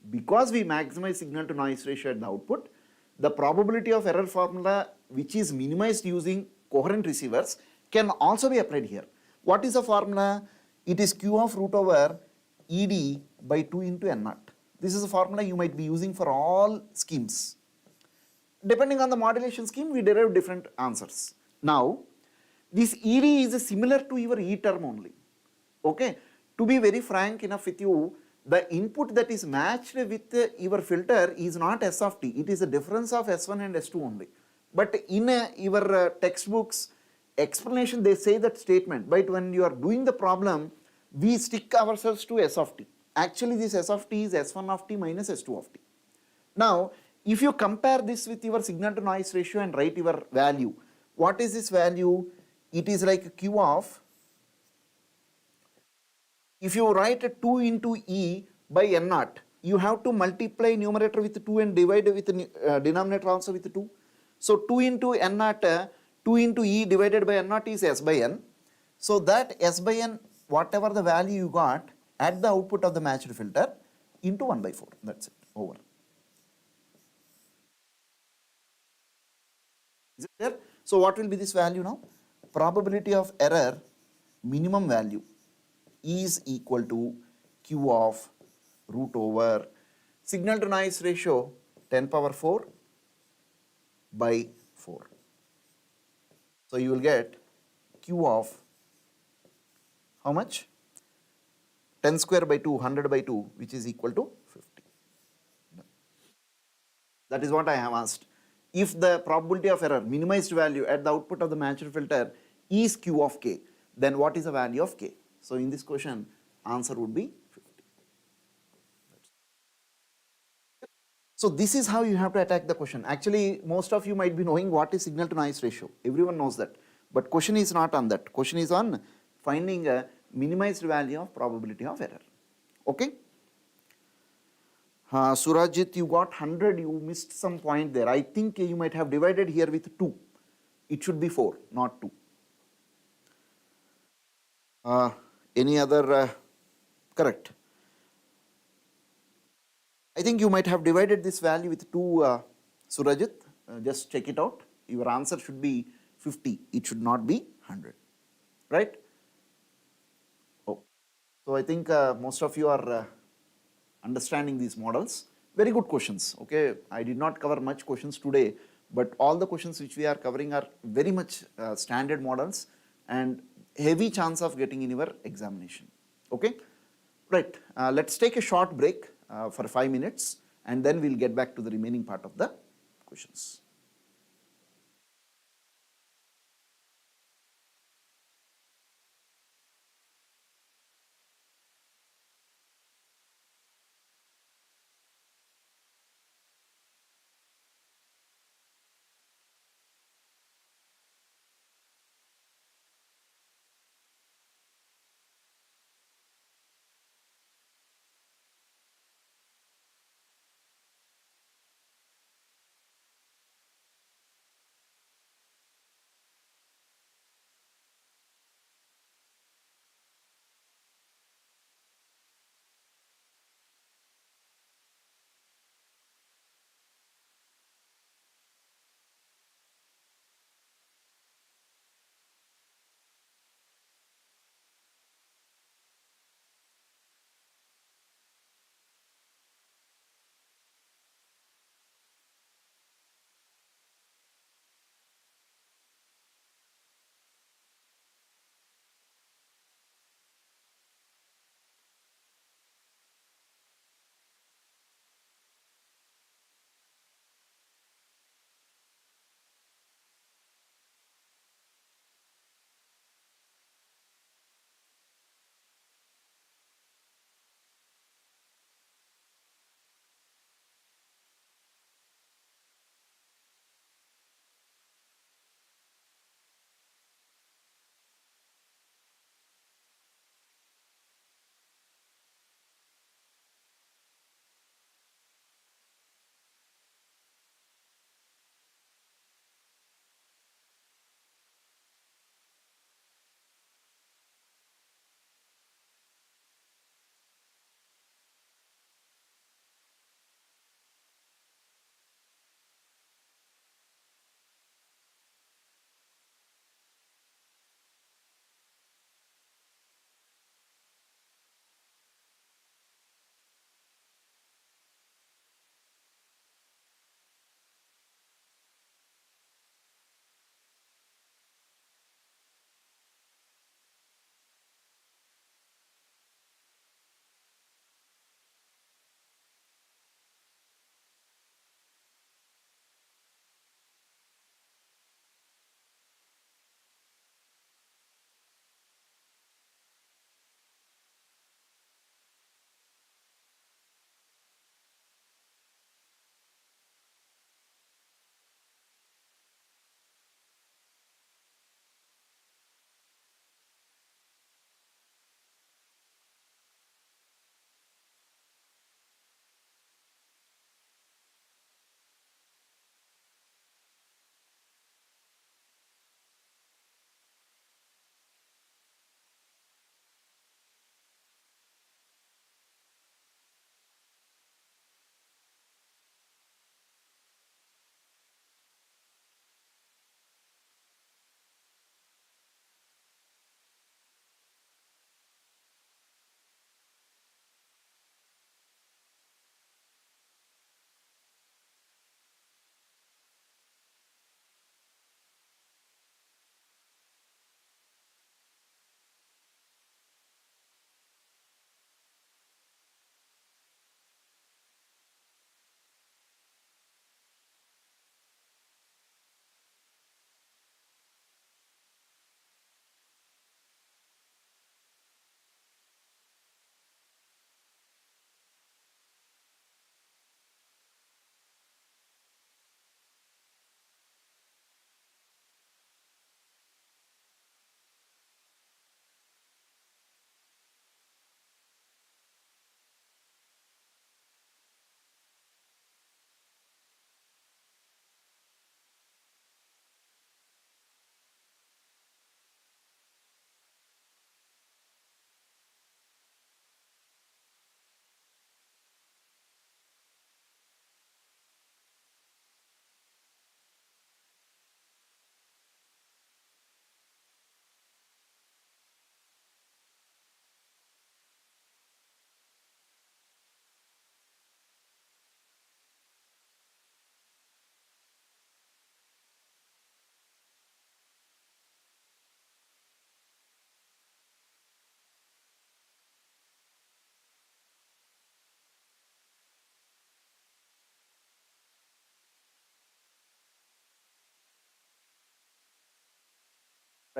[SPEAKER 1] because we maximize signal to noise ratio at the output, the probability of error formula which is minimized using coherent receivers can also be applied here. What is the formula? It is Q of root over ED by 2 into N naught. This is a formula you might be using for all schemes. Depending on the modulation scheme, we derive different answers. Now, this ED is similar to your E term only. Okay. To be very frank enough with you, the input that is matched with your filter is not S of t. It is a difference of S1 and S2 only. But in your textbooks explanation, they say that statement. But when you are doing the problem, we stick ourselves to S of t. Actually, this S of t is S1 of t minus S2 of t. Now, if you compare this with your signal to noise ratio and write your value, what is this value? It is like Q of, if you write 2 into E by N naught, you have to multiply numerator with 2 and divide with denominator also with 2. So 2 into N naught, 2 into E divided by N naught is S by N. So that S by N, whatever the value you got at the output of the matched filter into 1 by 4. That's it, over. Is it clear? So what will be this value now? Probability of error minimum value is equal to Q of root over signal to noise ratio 10 power 4 by 4. So you will get Q of how much? 10 square by 2, 100 by 2, which is equal to 50. That is what I have asked. If the probability of error, minimized value at the output of the matched filter is Q of k, then what is the value of k? So in this question, answer would be 50. So this is how you have to attack the question. Actually, most of you might be knowing what is signal to noise ratio. Everyone knows that. But question is not on that. Question is on finding a minimized value of probability of error. Okay? Surajit, you got 100, you missed some point there. I think you might have divided here with 2. It should be 4, not 2. Any other, correct. I think you might have divided this value with 2, Surajit. Just check it out. Your answer should be 50. It should not be 100. Right? Oh. So I think most of you are understanding these models. Very good questions. Okay, I did not cover much questions today, but all the questions which we are covering are very much standard models and heavy chance of getting in your examination. Okay, right. Let's take a short break for 5 minutes, and then we'll get back to the remaining part of the questions.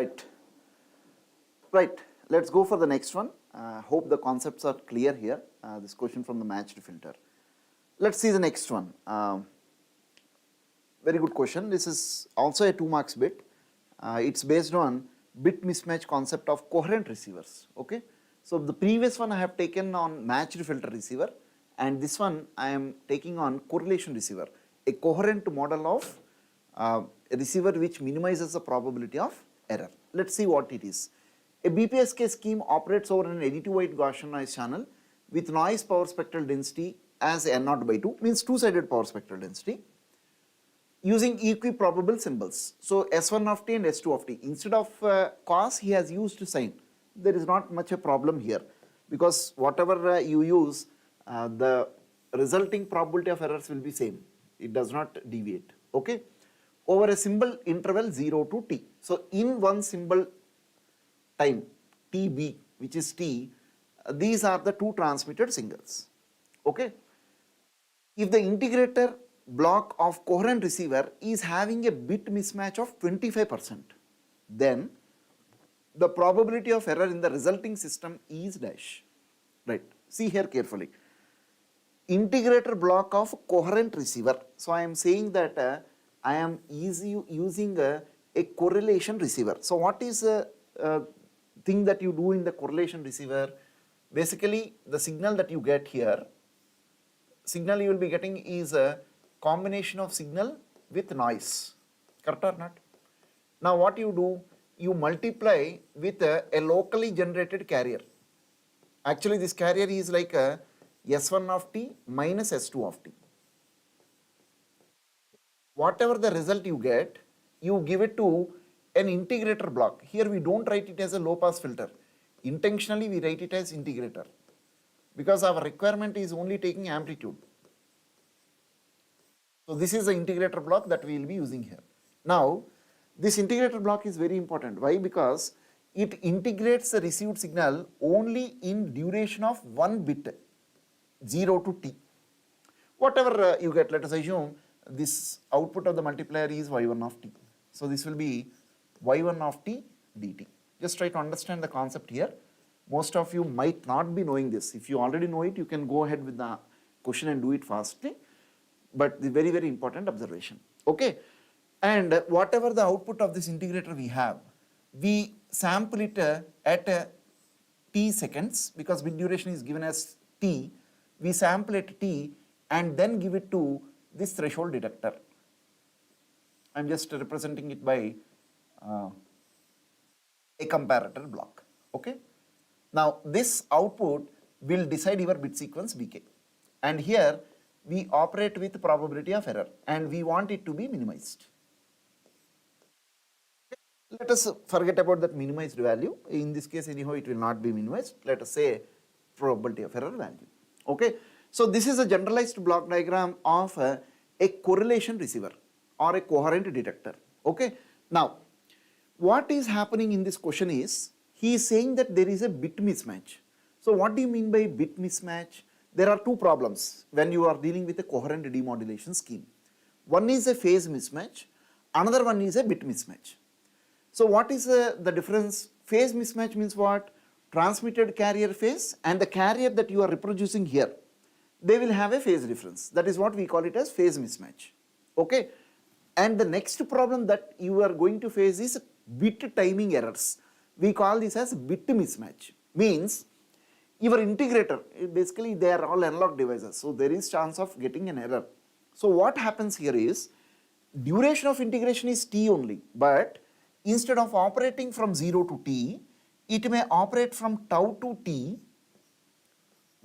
[SPEAKER 1] Right. Right. Let's go for the next one. Hope the concepts are clear here. This question from the matched filter. Let's see the next one. Very good question. This is also a 2 marks bit. It's based on bit mismatch concept of coherent receivers. Okay. So the previous one I have taken on matched filter receiver, and this one I am taking on correlation receiver, a coherent model of a receiver which minimizes the probability of error. Let's see what it is. A BPSK scheme operates over an additive white Gaussian noise channel with noise power spectral density as N0 by 2, means two-sided power spectral density, using equiprobable symbols. So S1 of t and S2 of t. Instead of cos, he has used sine. There is not much a problem here, because whatever you use, the resulting probability of errors will be same. It does not deviate. Okay, over a symbol interval 0 to t. So in one symbol time tb, which is t, these are the two transmitted signals. Okay, if the integrator block of coherent receiver is having a bit mismatch of 25%, then the probability of error in the resulting system is dash. Right. See here carefully. Integrator block of coherent receiver. So I am saying that I am using a correlation receiver. So what is the thing that you do in the correlation receiver? Basically, the signal that you get here, signal you will be getting is a combination of signal with noise. Correct or not? Now what you do? You multiply with a locally generated carrier. Actually, this carrier is like a S1 of t minus S2 of t. Whatever the result you get, you give it to an integrator block. Here we don't write it as a low pass filter. Intentionally we write it as integrator, because our requirement is only taking amplitude. So this is the integrator block that we will be using here. Now this integrator block is very important. Why? Because it integrates the received signal only in duration of 1 bit, 0 to t. Whatever you get, let us assume this output of the multiplier is y1 of t. So this will be y1 of t dt. Just try to understand the concept here. Most of you might not be knowing this. If you already know it, you can go ahead with the question and do it fastly. But the very, very important observation. Okay. And whatever the output of this integrator we have, we sample it at t seconds, because bit duration is given as t. We sample at t and then give it to this threshold detector. I am just representing it by a comparator block. Okay. Now this output will decide your bit sequence bk, and here we operate with probability of error and we want it to be minimized. Let us forget about that minimized value. In this case anyhow it will not be minimized. Let us say probability of error value. Okay. So this is a generalized block diagram of a correlation receiver or a coherent detector. Okay. Now what is happening in this question is, he is saying that there is a bit mismatch. So what do you mean by bit mismatch? There are two problems when you are dealing with a coherent demodulation scheme. One is a phase mismatch, another one is a bit mismatch. So what is the difference? Phase mismatch means what? Transmitted carrier phase and the carrier that you are reproducing here, they will have a phase difference. That is what we call it as phase mismatch. Okay. And the next problem that you are going to face is bit timing errors. We call this as bit mismatch. Means your integrator, basically they are all analog devices, so there is chance of getting an error. So what happens here is, duration of integration is t only, but instead of operating from 0 to t, it may operate from tau to t,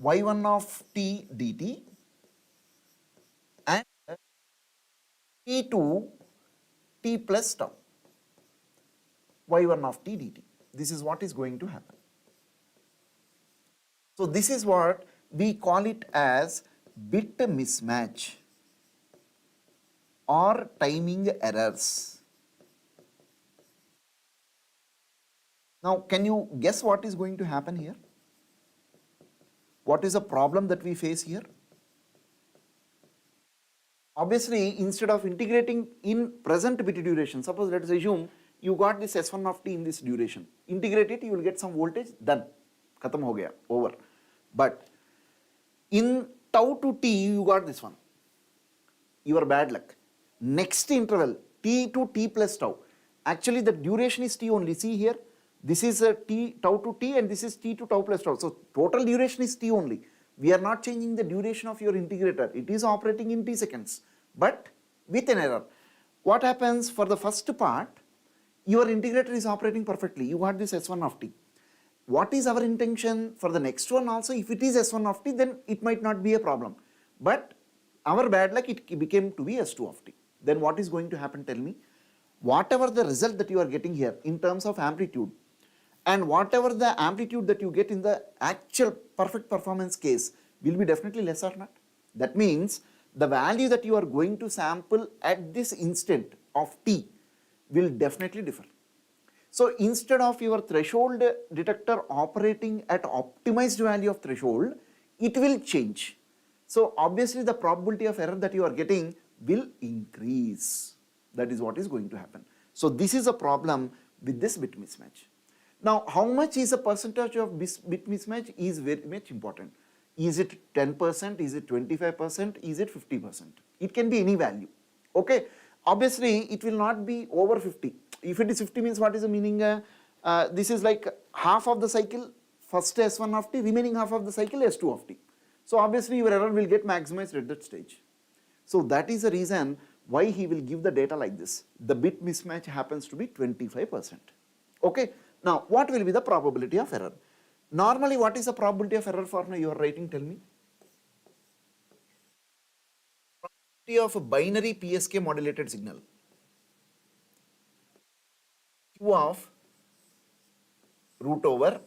[SPEAKER 1] y1 of t dt, and t to t plus tau, y1 of t dt. This is what is going to happen. So this is what we call it as bit mismatch or timing errors. Now can you guess what is going to happen here? What is the problem that we face here? Obviously, instead of integrating in present bit duration, suppose let us assume you got this S1 of t in this duration. Integrate it, you will get some voltage, done. Khatam ho gaya, over. But in tau to t, you got this one. Your bad luck. Next interval, t to t plus tau. Actually, the duration is t only. See here, this is a t tau to t and this is t to tau plus tau. So total duration is t only. We are not changing the duration of your integrator. It is operating in t seconds, but with an error. What happens for the first part? Your integrator is operating perfectly. You got this S1 of t. What is our intention for the next one also? If it is S1 of t, then it might not be a problem. But our bad luck, it became to be S2 of t. Then what is going to happen, tell me? Whatever the result that you are getting here in terms of amplitude, and whatever the amplitude that you get in the actual perfect performance case will be definitely less or not. That means the value that you are going to sample at this instant of t will definitely differ. So instead of your threshold detector operating at optimized value of threshold, it will change. So obviously the probability of error that you are getting will increase. That is what is going to happen. So this is a problem with this bit mismatch. Now how much is a percentage of bit mismatch is very much important. Is it 10%, is it 25%, is it 50%? It can be any value. Okay, obviously it will not be over 50. If it is 50 means what is the meaning? This is like half of the cycle, first S1 of t, remaining half of the cycle S2 of t. So obviously your error will get maximized at that stage. So that is the reason why he will give the data like this. The bit mismatch happens to be 25%. Okay. Now what will be the probability of error? Normally what is the probability of error for your writing, tell me? Probability of a binary PSK modulated signal. Q of root over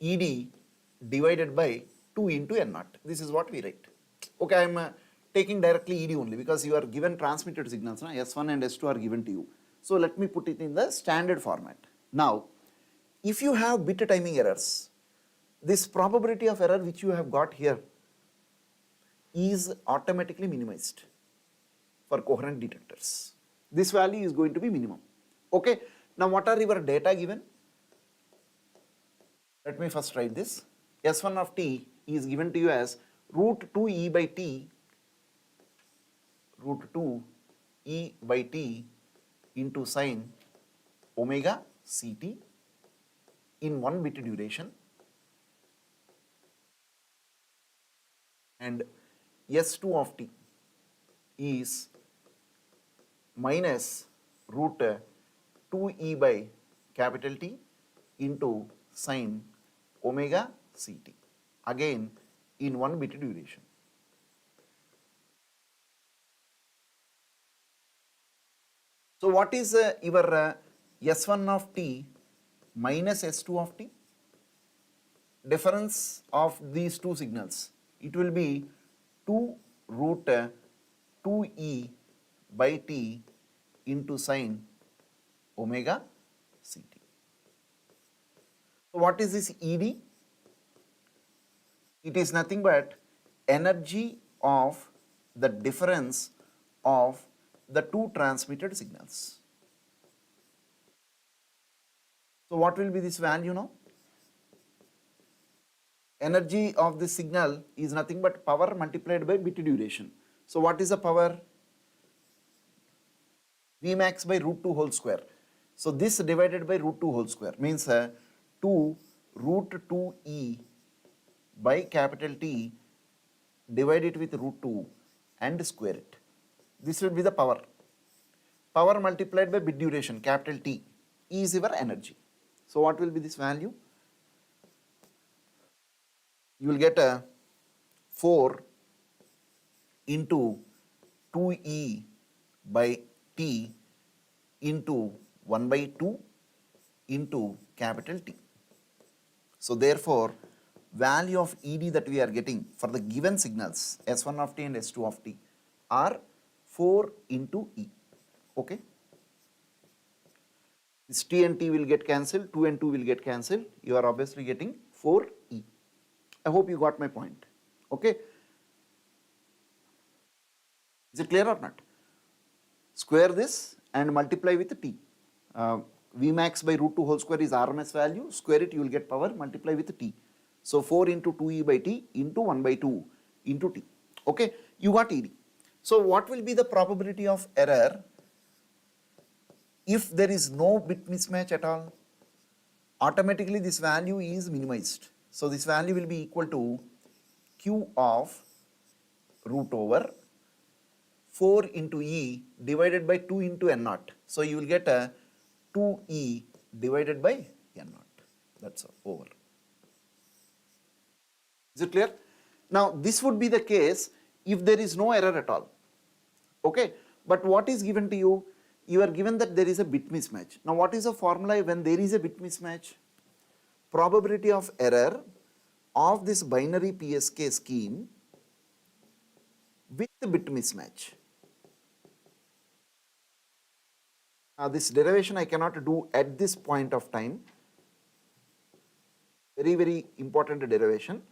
[SPEAKER 1] ED divided by 2 into N0. This is what we write. Okay, I am taking directly ED only because you are given transmitted signals. S1 and S2 are given to you. So let me put it in the standard format. Now, if you have bit timing errors, this probability of error which you have got here is automatically minimized for coherent detectors. This value is going to be minimum. Okay. Now what are your data given? Let me first write this. S1 of t is given to you as root 2 e by t into sine omega ct in 1 bit duration, and S2 of t is minus root 2e by capital T into sine omega ct, again in 1 bit duration. So what is your S1 of t minus S2 of t? Difference of these two signals, it will be 2 root 2e by t into sine omega ct. So what is this ED? It is nothing but energy of the difference of the two transmitted signals. So what will be this value now? Energy of this signal is nothing but power multiplied by bit duration. So what is the power? Vmax by root 2 whole square. So this divided by root 2 whole square means 2 root 2e by capital T, divide it with root 2 and square it. This will be the power. Power multiplied by bit duration, capital T, is your energy. So what will be this value? You will get a 4 into 2e by t into 1 by 2 into capital T. So therefore, value of ED that we are getting for the given signals S1 of t and S2 of t are 4 into E. Okay. This T and T will get cancelled, 2 and 2 will get cancelled. You are obviously getting 4E. I hope you got my point. Okay. Is it clear or not? Square this and multiply with T. Vmax by root 2 whole square is RMS value, square it, you will get power, multiply with t. So 4 into 2e by t into 1 by 2 into t. Okay, you got ED. So what will be the probability of error if there is no bit mismatch at all? Automatically this value is minimized. So this value will be equal to q of root over 4 into e divided by 2 into n naught. So you will get a 2e divided by n naught. That's all, over. Is it clear? Now this would be the case if there is no error at all. Okay, but what is given to you? You are given that there is a bit mismatch. Now what is the formula when there is a bit mismatch? Probability of error of this binary PSK scheme with the bit mismatch. Now this derivation I cannot do at this point of time. Very, very important derivation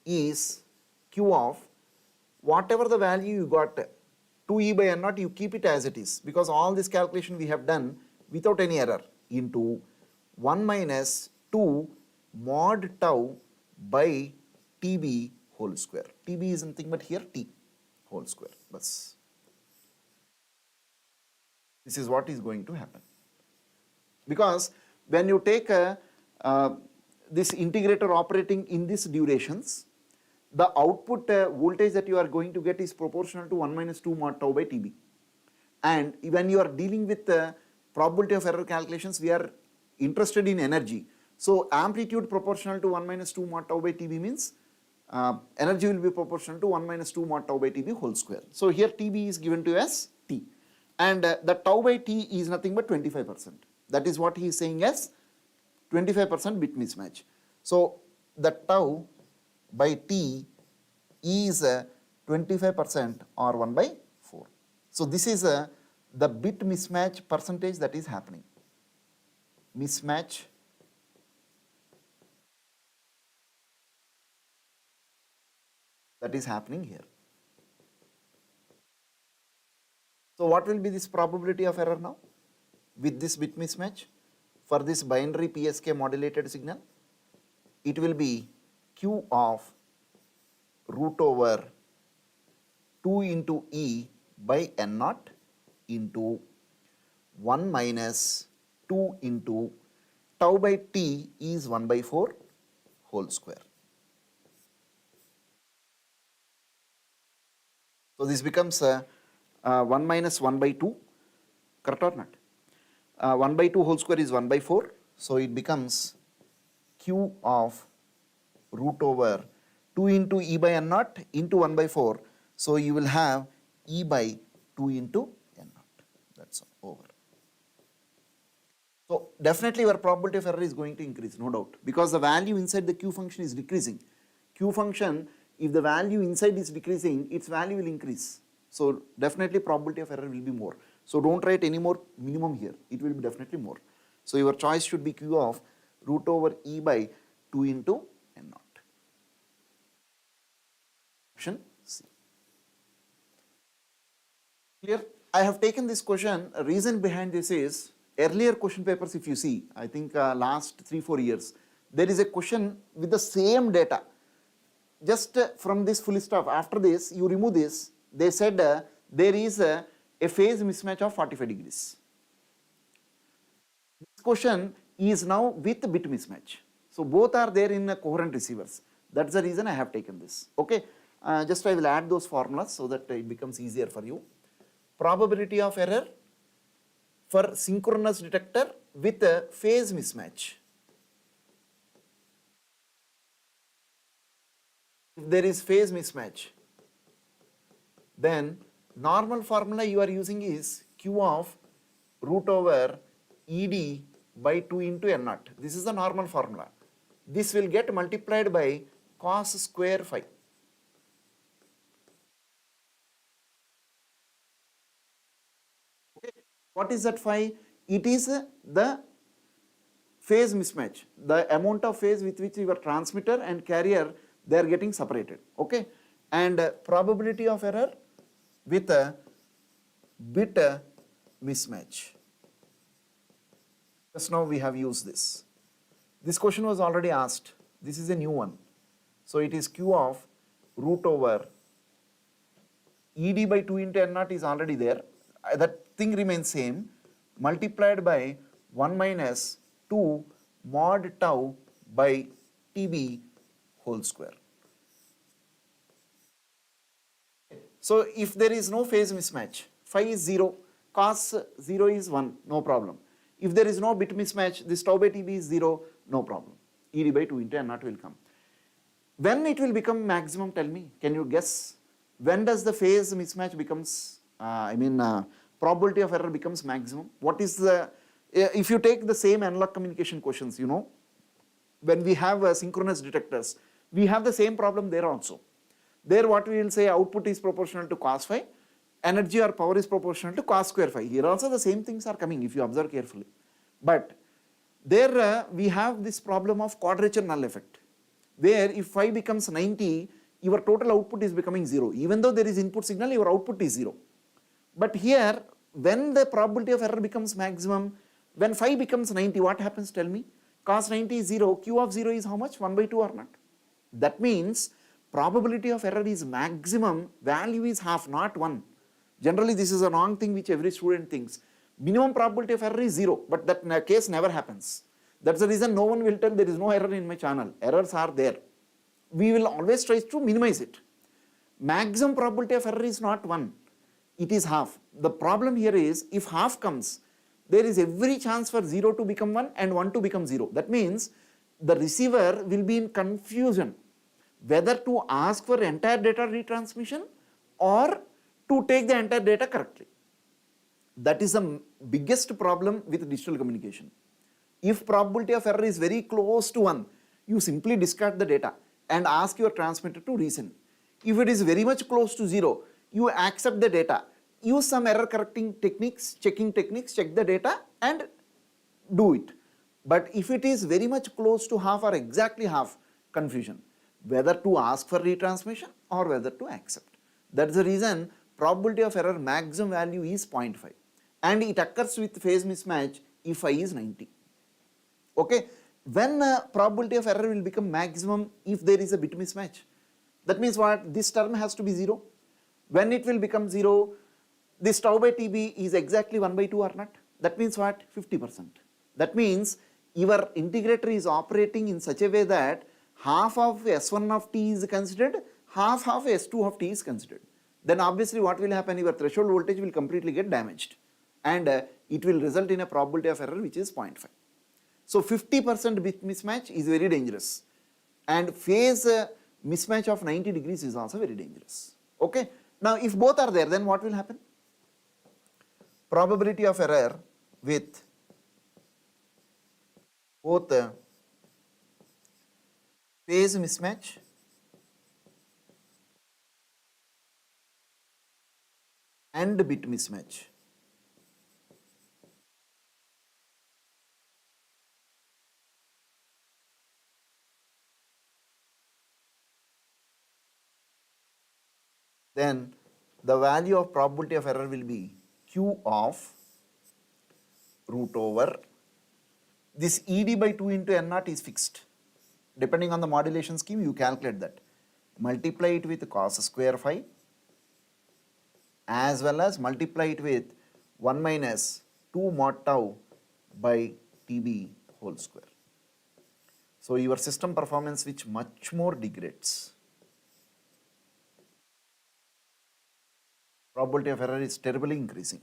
[SPEAKER 1] is q of whatever the value you got 2e by n naught, you keep it as it is, because all this calculation we have done without any error, into 1 minus 2 mod tau by tb whole square. tb is nothing but here t whole square. Bas. This is what is going to happen. Because when you take this integrator operating in these durations, the output voltage that you are going to get is proportional to 1 minus 2 mod tau by tb. And when you are dealing with probability of error calculations, we are interested in energy. So amplitude proportional to 1 minus 2 mod tau by tb means energy will be proportional to 1 minus 2 mod tau by tb whole square. So here tb is given to you as t. And the tau by t is nothing but 25%. That is what he is saying as 25% bit mismatch. So the tau by t is 25% or 1 by 4. So this is the bit mismatch percentage that is happening. Mismatch that is happening here. So what will be this probability of error now with this bit mismatch for this binary PSK modulated signal? It will be q of root over 2 into e by n naught into 1 minus 2 into tau by t is 1 by 4 whole square. So this becomes 1 minus 1 by 2, correct or not? 1 by 2 whole square is 1 by 4. So it becomes q of root over 2 into e by n naught into 1 by 4. So you will have e by 2 into n naught. That's over. So definitely your probability of error is going to increase, no doubt, because the value inside the q function is decreasing. Q function, if the value inside is decreasing, its value will increase. So definitely probability of error will be more. So don't write any more minimum here. It will be definitely more. So your choice should be q of root over e by 2 into n naught. Option C. Clear? I have taken this question. A reason behind this is earlier question papers, if you see, I think last 3-4 years, there is a question with the same data. Just from this full stop, after this, you remove this, they said there is a phase mismatch of 45 degrees. This question is now with bit mismatch. So both are there in coherent receivers. That's the reason I have taken this. Okay, just I will add those formulas so that it becomes easier for you. Probability of error for synchronous detector with a phase mismatch. If there is phase mismatch, then normal formula you are using is q of root over ed by 2 into n naught. This is the normal formula. This will get multiplied by cos square phi. Okay. What is that phi? It is the phase mismatch, the amount of phase with which your transmitter and carrier, they are getting separated. Okay, and probability of error with a bit mismatch. Just now we have used this. This question was already asked. This is a new one. So it is Q of root over ED by 2 into N naught is already there. That thing remains same, multiplied by 1 minus 2 mod tau by TB whole square. So if there is no phase mismatch, phi is 0, cos 0 is 1, no problem. If there is no bit mismatch, this tau by TB is 0, no problem. ED by 2 into N naught will come. When it will become maximum, tell me, can you guess? When does the phase mismatch becomes, probability of error becomes maximum? What is the, if you take the same analog communication questions, you know, when we have synchronous detectors, we have the same problem there also. There what we will say, output is proportional to cos phi, energy or power is proportional to cos square phi. Here also the same things are coming if you observe carefully. But there we have this problem of quadrature null effect, where if phi becomes 90, your total output is becoming 0. Even though there is input signal, your output is 0. But here, when the probability of error becomes maximum, when phi becomes 90, what happens, tell me? Cos 90 is 0, Q of 0 is how much? 1 by 2 or not? That means probability of error is maximum, value is half, not 1. Generally, this is a wrong thing which every student thinks. Minimum probability of error is 0, but that case never happens. That's the reason no one will tell there is no error in my channel. Errors are there. We will always try to minimize it. Maximum probability of error is not 1, it is half. The problem here is, if half comes, there is every chance for 0 to become 1 and 1 to become 0. That means the receiver will be in confusion whether to ask for entire data retransmission or to take the entire data correctly. That is the biggest problem with digital communication. If probability of error is very close to 1, you simply discard the data and ask your transmitter to resend. If it is very much close to 0, you accept the data, use some error correcting techniques, checking techniques, check the data and do it. But if it is very much close to half or exactly half, confusion, whether to ask for retransmission or whether to accept. That's the reason probability of error maximum value is 0.5, and it occurs with phase mismatch if phi is 90. Okay, when probability of error will become maximum if there is a bit mismatch. That means what? This term has to be 0. When it will become 0, this tau by TB is exactly 1 by 2 or not? That means what? 50%. That means your integrator is operating in such a way that half of S1 of t is considered, half of S2 of t is considered. Then obviously what will happen? Your threshold voltage will completely get damaged, and it will result in a probability of error which is 0.5. So 50% bit mismatch is very dangerous, and phase mismatch of 90 degrees is also very dangerous. Okay. Now if both are there, then what will happen? Probability of error with both phase mismatch and bit mismatch. Then the value of probability of error will be Q of root over this ED by 2 into N naught is fixed. Depending on the modulation scheme, you calculate that. Multiply it with cos square phi as well as multiply it with 1 minus 2 mod tau by TB whole square. So your system performance which much more degrades. Probability of error is terribly increasing.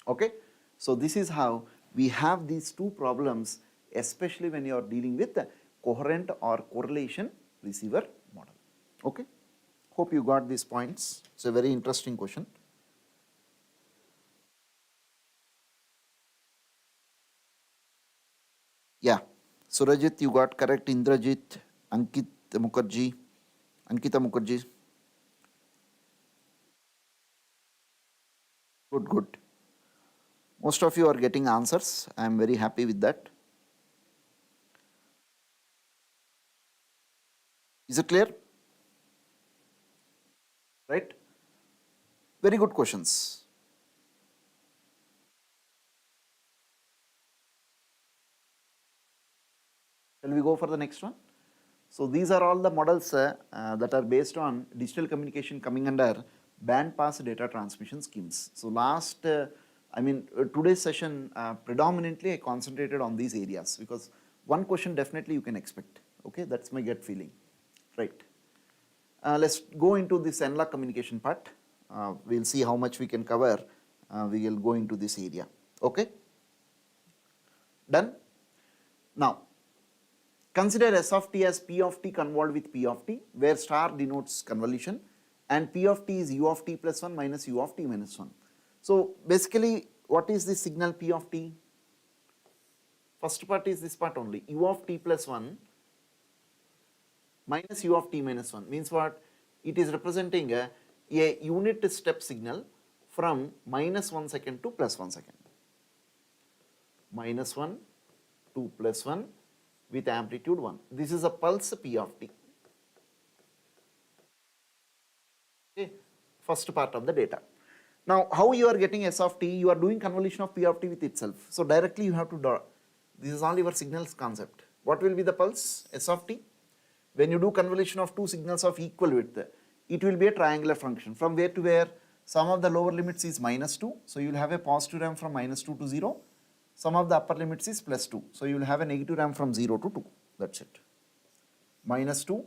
[SPEAKER 1] Okay, so this is how we have these two problems, especially when you are dealing with the coherent or correlation receiver model. Okay, hope you got these points. It's a very interesting question. Yeah, Surajit, you got correct. Indrajit, Ankita Mukherjee. Good, good. Most of you are getting answers. I am very happy with that. Is it clear? Right? Very good questions. go for the next one? So these are all the models that are based on digital communication coming under band pass data transmission schemes. So today's session predominantly I concentrated on these areas because one question definitely you can expect. Okay, that's my gut feeling. Right. Let's go into this analog communication part. We'll see how much we can cover. We will go into this area. Okay. Done. Now, consider S of t as P of t convolved with P of t, where star denotes convolution and P of t is U of t plus 1 minus U of t minus 1. So basically, what is the signal P of t? First part is this part only, U of t plus 1 minus U of t minus 1 means what? It is representing a unit step signal from minus 1 second to plus 1 second. Minus 1 to plus 1 with amplitude 1. This is a pulse P of t. Okay, first part of the data. Now, how you are getting S of t? You are doing convolution of P of t with itself. So directly you have to draw. This is all your signals concept. What will be the pulse? S of t. When you do convolution of two signals of equal width, it will be a triangular function. From where to where? Sum of the lower limits is minus 2. So you will have a positive ramp from minus 2 to 0. Sum of the upper limits is plus 2. So you will have a negative ramp from 0 to 2. That's it. Minus 2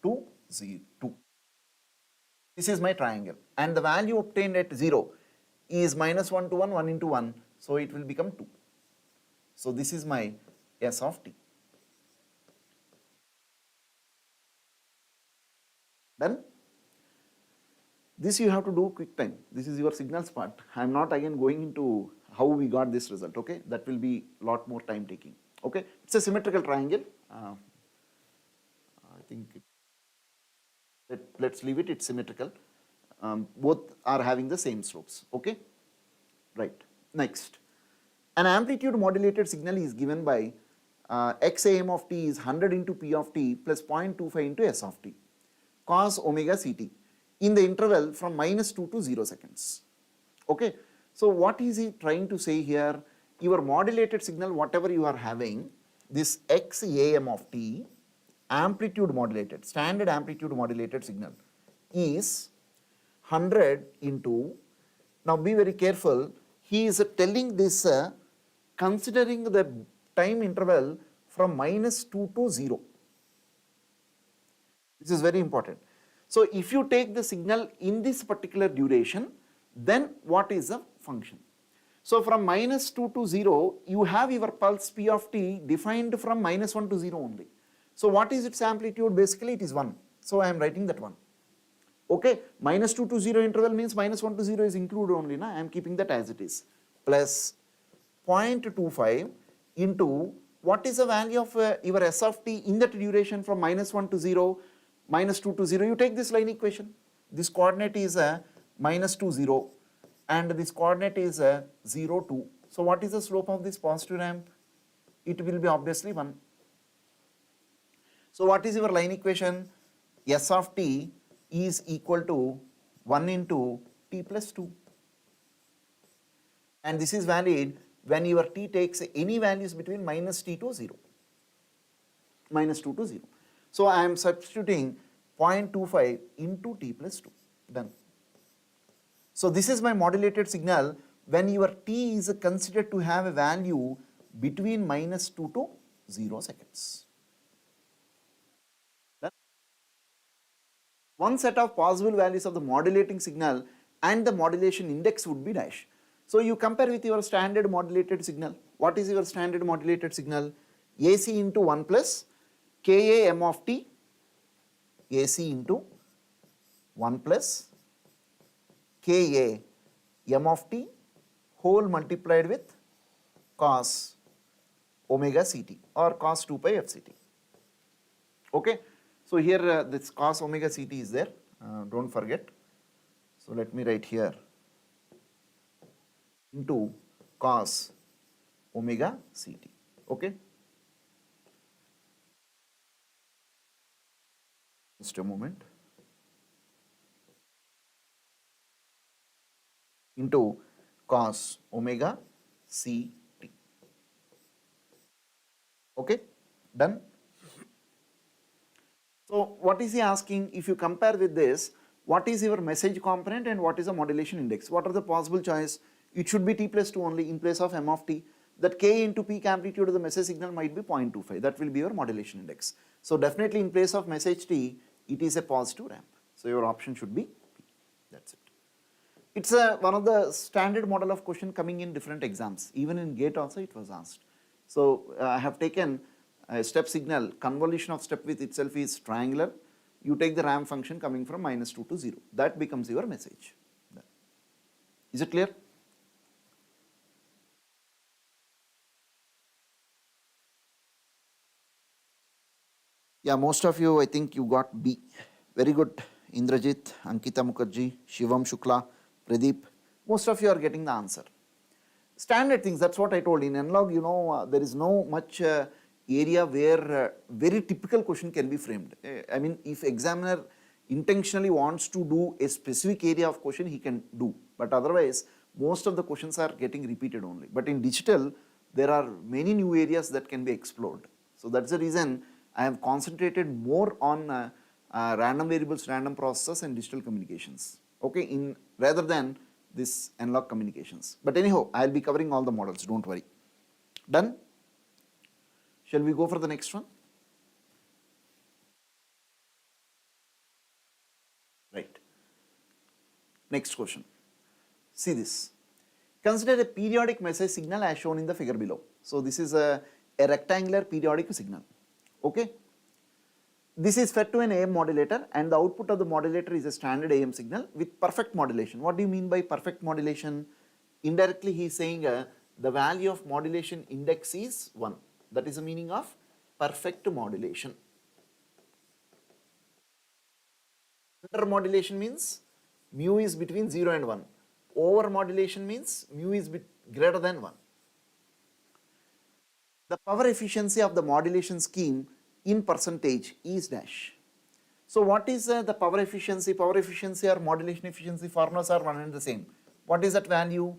[SPEAKER 1] to 2. This is my triangle. And the value obtained at 0 is minus 1 to 1, 1 into 1. So it will become 2. So this is my S of t. Done? This you have to do quick time. This is your signals part. I am not again going into how we got this result, okay? That will be a lot more time taking, okay? It's a symmetrical triangle. I think let's leave it, it's symmetrical. Both are having the same slopes, okay? Right, next. An amplitude modulated signal is given by XAM of t is 100 into P of t plus 0.25 into S of t cos omega ct in the interval from minus 2 to 0 seconds, okay? So what is he trying to say here? Your modulated signal, whatever you are having, this XAM of t, amplitude modulated, standard amplitude modulated signal is 100 into, now be very careful, he is telling this considering the time interval from minus 2 to 0. This is very important. So if you take the signal in this particular duration, then what is the function? So from minus 2 to 0, you have your pulse P of t defined from minus 1 to 0 only. So what is its amplitude? Basically it is 1. So I am writing that 1. Okay, minus 2 to 0 interval means minus 1 to 0 is included only, na? I am keeping that as it is. Plus 0.25 into what is the value of your S of t in that duration from minus 1 to 0, minus 2 to 0. You take this line equation. This coordinate is minus 2, 0 and this coordinate is 0, 2. So what is the slope of this positive ramp? It will be obviously 1. So what is your line equation? S of t is equal to 1 into t plus 2. And this is valid when your t takes any values between minus t to 0. Minus 2 to 0. So I am substituting 0.25 into t plus 2. Done. So this is my modulated signal when your t is considered to have a value between minus 2 to 0 seconds. Done. One set of possible values of the modulating signal and the modulation index would be dash. So you compare with your standard modulated signal. What is your standard modulated signal? AC into 1 plus Ka m of t, AC into 1 plus Ka m of t whole multiplied with cos omega ct or cos 2 pi fct. Okay, so here this cos omega ct is there, don't forget. So let me write here into cos omega ct. Okay, just a moment. Into cos omega ct. Okay, done. So what is he asking? If you compare with this, what is your message component and what is the modulation index? What are the possible choice? It should be t plus 2 only in place of m of t. That k into peak amplitude of the message signal might be 0.25. That will be your modulation index. So definitely in place of message t, it is a positive ramp. So your option should be P. That's it. It's one of the standard model of question coming in different exams. Even in GATE also it was asked. So I have taken a step signal, convolution of step width itself is triangular. You take the ramp function coming from -2 to 0. That becomes your message. Is it clear? Yeah, most of you, I think you got B. Very good. Indrajit, Ankita Mukherjee, Shivam Shukla, Pradeep. Most of you are getting the answer. Standard things, that's what I told. In analog, you know, there is no much area where very typical question can be framed. I mean, if examiner intentionally wants to do a specific area of question, he can do. But otherwise, most of the questions are getting repeated only. But in digital, there are many new areas that can be explored. So that's the reason I have concentrated more on random variables, random processes and digital communications. Okay, in rather than this analog communications. But anyhow, I will be covering all the models, don't worry. Done? Shall we go for the next one? Right. Next question. See this. Consider a periodic message signal as shown in the figure below. So this is a rectangular periodic signal. Okay. This is fed to an AM modulator and the output of the modulator is a standard AM signal with perfect modulation. What do you mean by perfect modulation? Indirectly he is saying the value of modulation index is 1. That is the meaning of perfect modulation. Under modulation means mu is between 0 and 1. Over modulation means mu is greater than 1. The power efficiency of the modulation scheme in percentage is dash. So what is the power efficiency? Power efficiency or modulation efficiency formulas are one and the same. What is that value?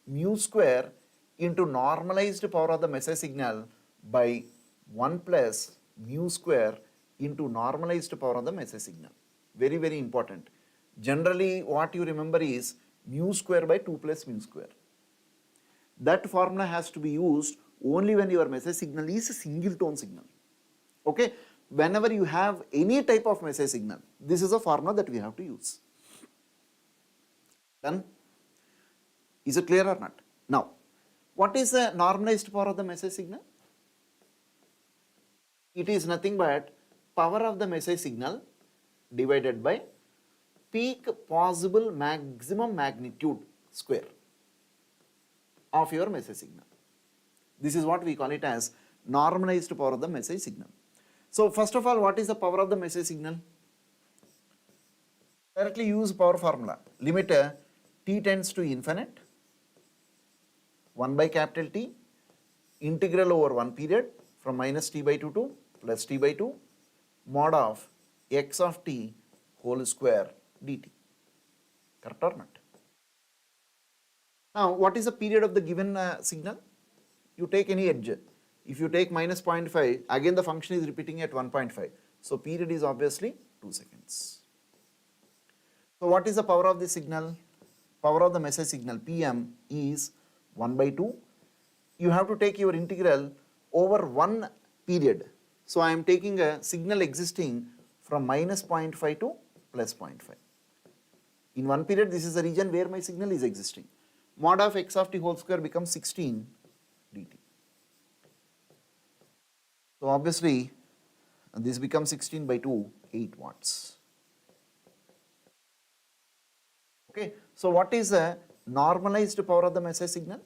[SPEAKER 1] Mu square into normalized power of the message signal by 1 plus mu square into normalized power of the message signal. Very, very important. Generally what you remember is mu square by 2 plus mu square. That formula has to be used only when your message signal is a single tone signal. Okay, whenever you have any type of message signal, this is a formula that we have to use. Done? Is it clear or not? Now, what is the normalized power of the message signal? It is nothing but power of the message signal divided by peak possible maximum magnitude square of your message signal. This is what we call it as normalized power of the message signal. So first of all, what is the power of the message signal? Directly use power formula. Limit t tends to infinite, 1 by capital T, integral over one period from minus t by 2 to plus t by 2, mod of x of t whole square dt. Correct or not? Now, what is the period of the given signal? You take any edge. If you take minus 0.5, again the function is repeating at 1.5. So period is obviously 2 seconds. So what is the power of the signal? Power of the message signal PM is 1 by 2. You have to take your integral over one period. So I am taking a signal existing from minus 0.5 to plus 0.5. In one period, this is the region where my signal is existing. Mod of x of t whole square becomes 16 dt. So obviously, this becomes 16 by 2, 8 watts. Okay. So what is the normalized power of the message signal?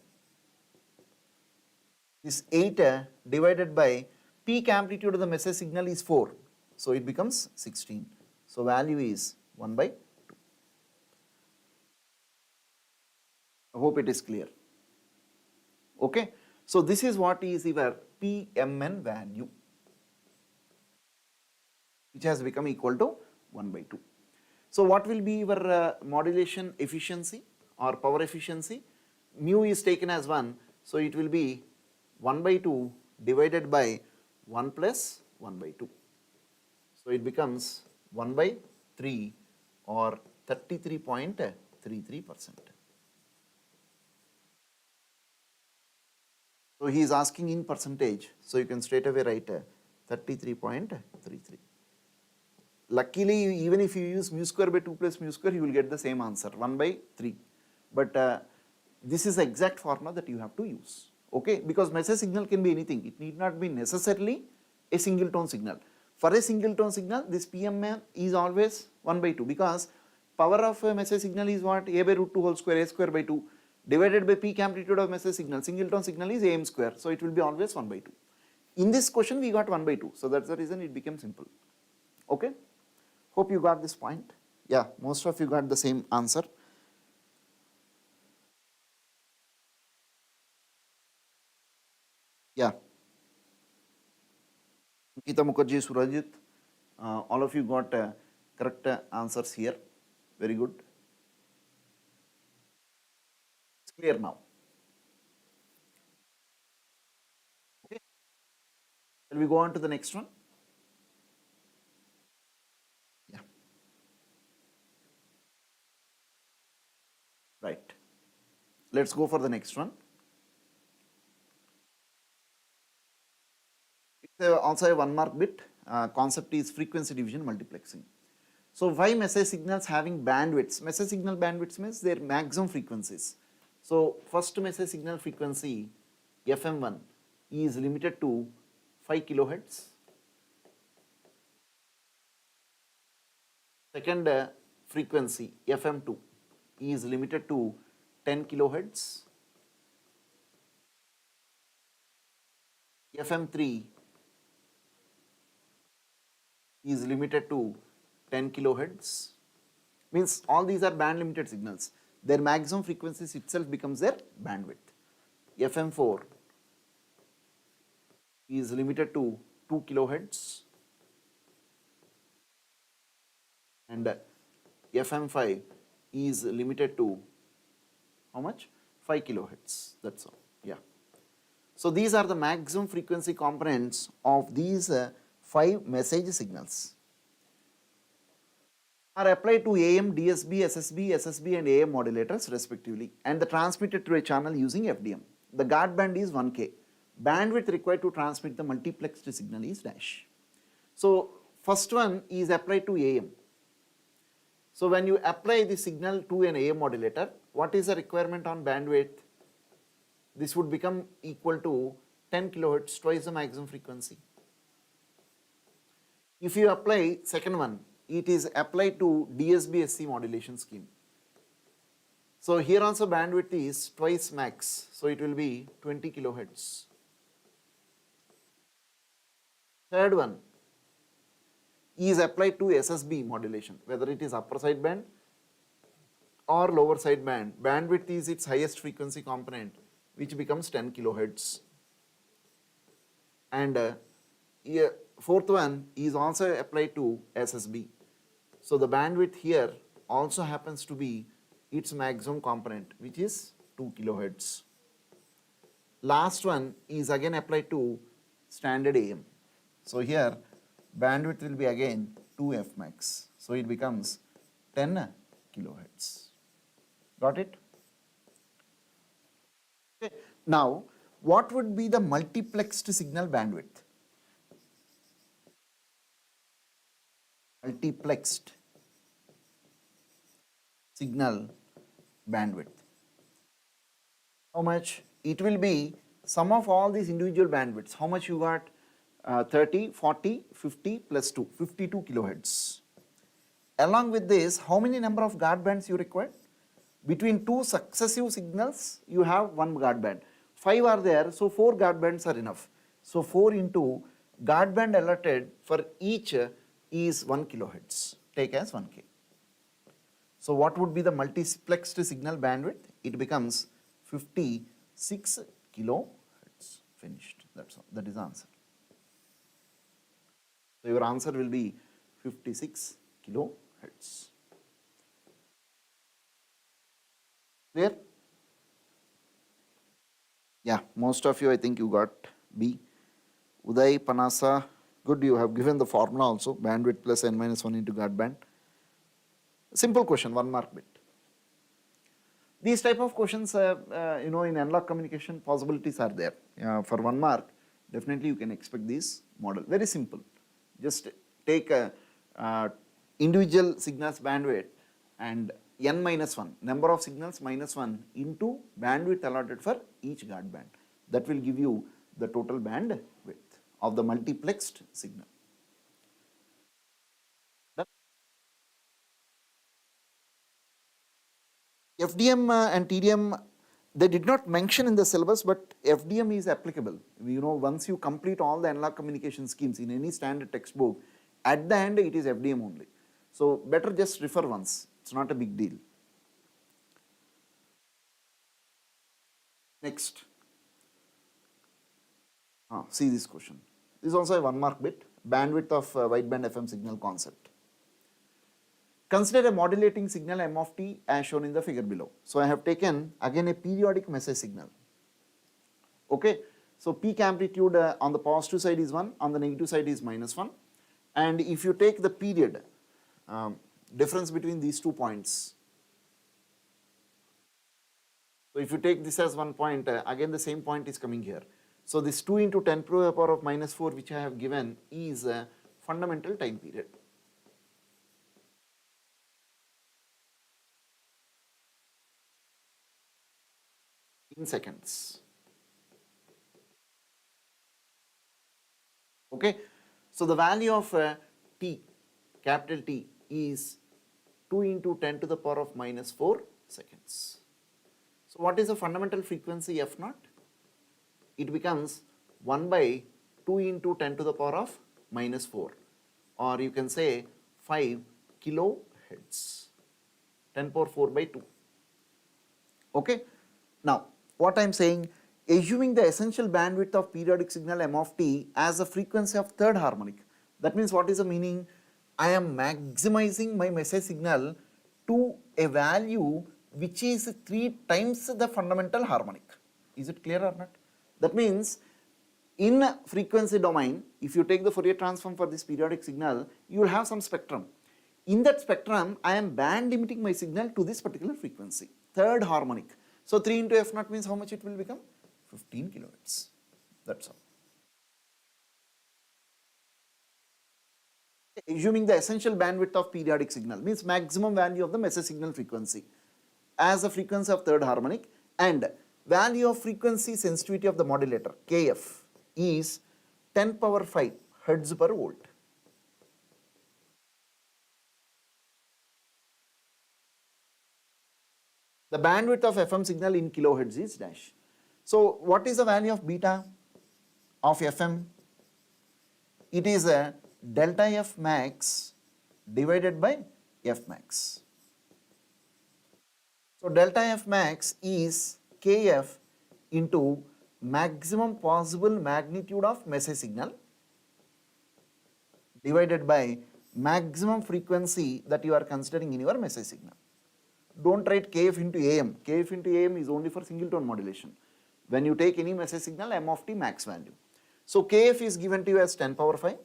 [SPEAKER 1] This 8 divided by peak amplitude of the message signal is 4. So it becomes 16. So value is 1 by 2. I hope it is clear. Okay. So this is what is your PMN value, which has become equal to 1 by 2. So what will be your modulation efficiency or power efficiency? Mu is taken as 1. So it will be 1 by 2 divided by 1 plus 1 by 2. So So it becomes 1 by 3 or 33.33%. So he is asking in percentage. So you can straight away write 33.33. Luckily, even if you use mu square by 2 plus mu square, you will get the same answer, 1 by 3. But this is the exact formula that you have to use. Okay, because message signal can be anything. It need not be necessarily a single tone signal. For a single tone signal, this PMM is always 1 by 2 because power of a message signal is what? A by root 2 whole square, a square by 2 divided by peak amplitude of message signal. Single tone signal is AM square, so it will be always 1 by 2. In this question, we got 1 by 2, so that's the reason it became simple. Okay, hope you got this point. Yeah, most of you got the same answer. Yeah. Nikita Mukherjee, Surajit, all of you got correct answers here. Very good. It's clear now. Okay. Shall we go on to the next one? Yeah. Right. Let's go for the next one. It's also a 1 mark bit. Concept is frequency division multiplexing. So why message signals having bandwidths? Message signal bandwidths means their maximum frequencies. So first message signal frequency FM1 is limited to 5 kilohertz. Second frequency FM2 is limited to 10 kilohertz. FM3 is limited to 10 kilohertz. Means all these are band limited signals. Their maximum frequencies itself becomes their bandwidth. FM4 is limited to 2 kilohertz and FM5 is limited to how much? 5 kilohertz. That's all. Yeah. So these are the maximum frequency components of these 5 message signals. Are applied to AM, DSB, SSB and AM modulators respectively and the transmitted to a channel using FDM. The guard band is 1K. Bandwidth required to transmit the multiplexed signal is dash. So first one is applied to AM. So when you apply the signal to an AM modulator, what is the requirement on bandwidth? This would become equal to 10 kilohertz, twice the maximum frequency. If you apply second one, it is applied to DSB-SC modulation scheme. So here also bandwidth is twice max, so it will be 20 kilohertz. Third one is applied to SSB modulation, whether it is upper side band or lower side band. Bandwidth is its highest frequency component, which becomes 10 kilohertz. And fourth one is also applied to SSB. So the bandwidth here also happens to be its maximum component, which is 2 kilohertz. Last one is again applied to standard AM. So here bandwidth will be again 2 Fmax. So it becomes 10 kilohertz. Got it? Okay. Now, what would be the multiplexed signal bandwidth? Multiplexed signal bandwidth. How much? It will be sum of all these individual bandwidths. How much you got? 30, 40, 50 plus 2, 52 kilohertz. Along with this, how many number of guard bands you require? Between two successive signals, you have one guard band. 5 are there, so 4 guard bands are enough. So 4 into guard band allotted for each is 1 kilohertz. Take as 1K. So what would be the multiplexed signal bandwidth? It becomes 56 kilohertz. Finished. That's all. That is the answer. So your answer will be 56 kilohertz. Clear? Yeah, most of you I think you got B. Uday, Panasa, Good, you have given the formula also, bandwidth plus n minus 1 into guard band. Simple question, 1 mark bit. These type of questions, in analog communication, possibilities are there. For 1 mark, definitely you can expect this model. Very simple. Just take a individual signals bandwidth and n minus 1, number of signals minus 1 into bandwidth allotted for each guard band. That will give you the total bandwidth of the multiplexed signal. FDM and TDM, they did not mention in the syllabus, but FDM is applicable. Once you complete all the analog communication schemes in any standard textbook, at the end it is FDM only. So better just refer once, it's not a big deal. Next, see this question. This is also a 1 mark bit, bandwidth of wideband FM signal concept. Consider a modulating signal m of t as shown in the figure below. So I have taken again a periodic message signal. Okay, so peak amplitude on the positive side is 1, on the negative side is minus 1. And if you take the period difference between these 2 points, so if you take this as 1 point, again the same point is coming here. So this 2 into 10 to the power of minus 4 which I have given is a fundamental time period. In seconds. Okay, so the value of t, capital T, is 2 into 10 to the power of minus 4 seconds. So what is the fundamental frequency f naught? It becomes 1 by 2 into 10 to the power of minus 4, or you can say 5 kilohertz, 10 power 4 by 2. Okay, now what I am saying, assuming the essential bandwidth of periodic signal m of t as the frequency of third harmonic. That means what is the meaning? I am maximizing my message signal to a value which is 3 times the fundamental harmonic. Is it clear or not? That means in frequency domain, if you take the Fourier transform for this periodic signal, you will have some spectrum. In that spectrum, I am band limiting my signal to this particular frequency, third harmonic. So 3 into f naught means how much it will become? 15 kilohertz. That's all. Assuming the essential bandwidth of periodic signal means maximum value of the message signal frequency as the frequency of third harmonic, and value of frequency sensitivity of the modulator kf is 10 power 5 hertz per volt. The bandwidth of FM signal in kilohertz is dash. So what is the value of beta of FM? It is a delta F max divided by F max. So delta F max is Kf into maximum possible magnitude of message signal divided by maximum frequency that you are considering in your message signal. Don't write Kf into AM. Kf into AM is only for single tone modulation. When you take any message signal, m of t max value. So Kf is given to you as 10 power 5.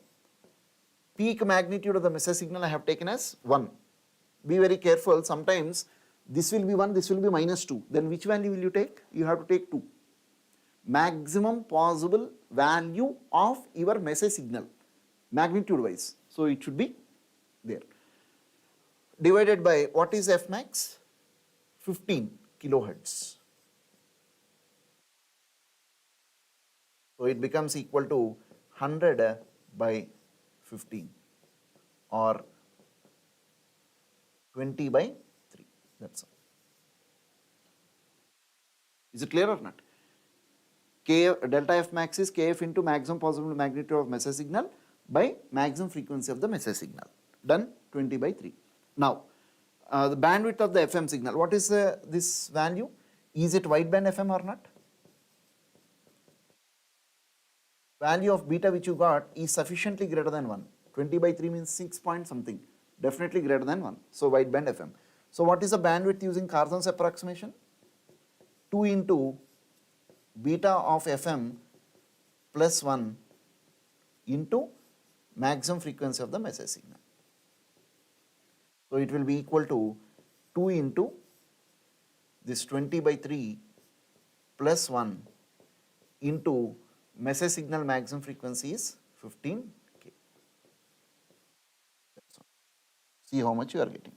[SPEAKER 1] Peak magnitude of the message signal I have taken as 1. Be very careful. Sometimes this will be 1, this will be minus 2. Then which value will you take? You have to take 2. Maximum possible value of your message signal, magnitude wise. So it should be there. Divided by what is F max? 15 kilohertz. So it becomes equal to 100 by 15 or 20 by 3. That's all. Is it clear or not? Delta F max is Kf into maximum possible magnitude of message signal by maximum frequency of the message signal. Done. 20 by 3. Now, the bandwidth of the FM signal, what is this value? Is it wideband FM or not? Value of beta which you got is sufficiently greater than 1. 20 by 3 means 6 point something, definitely greater than 1. So, wideband FM. So, what is the bandwidth using Carson's approximation? 2 into beta of FM plus 1 into maximum frequency of the message signal. So it will be equal to 2 into this 20 by 3 plus 1 into message signal maximum frequency is 15K. That's all. See how much you are getting.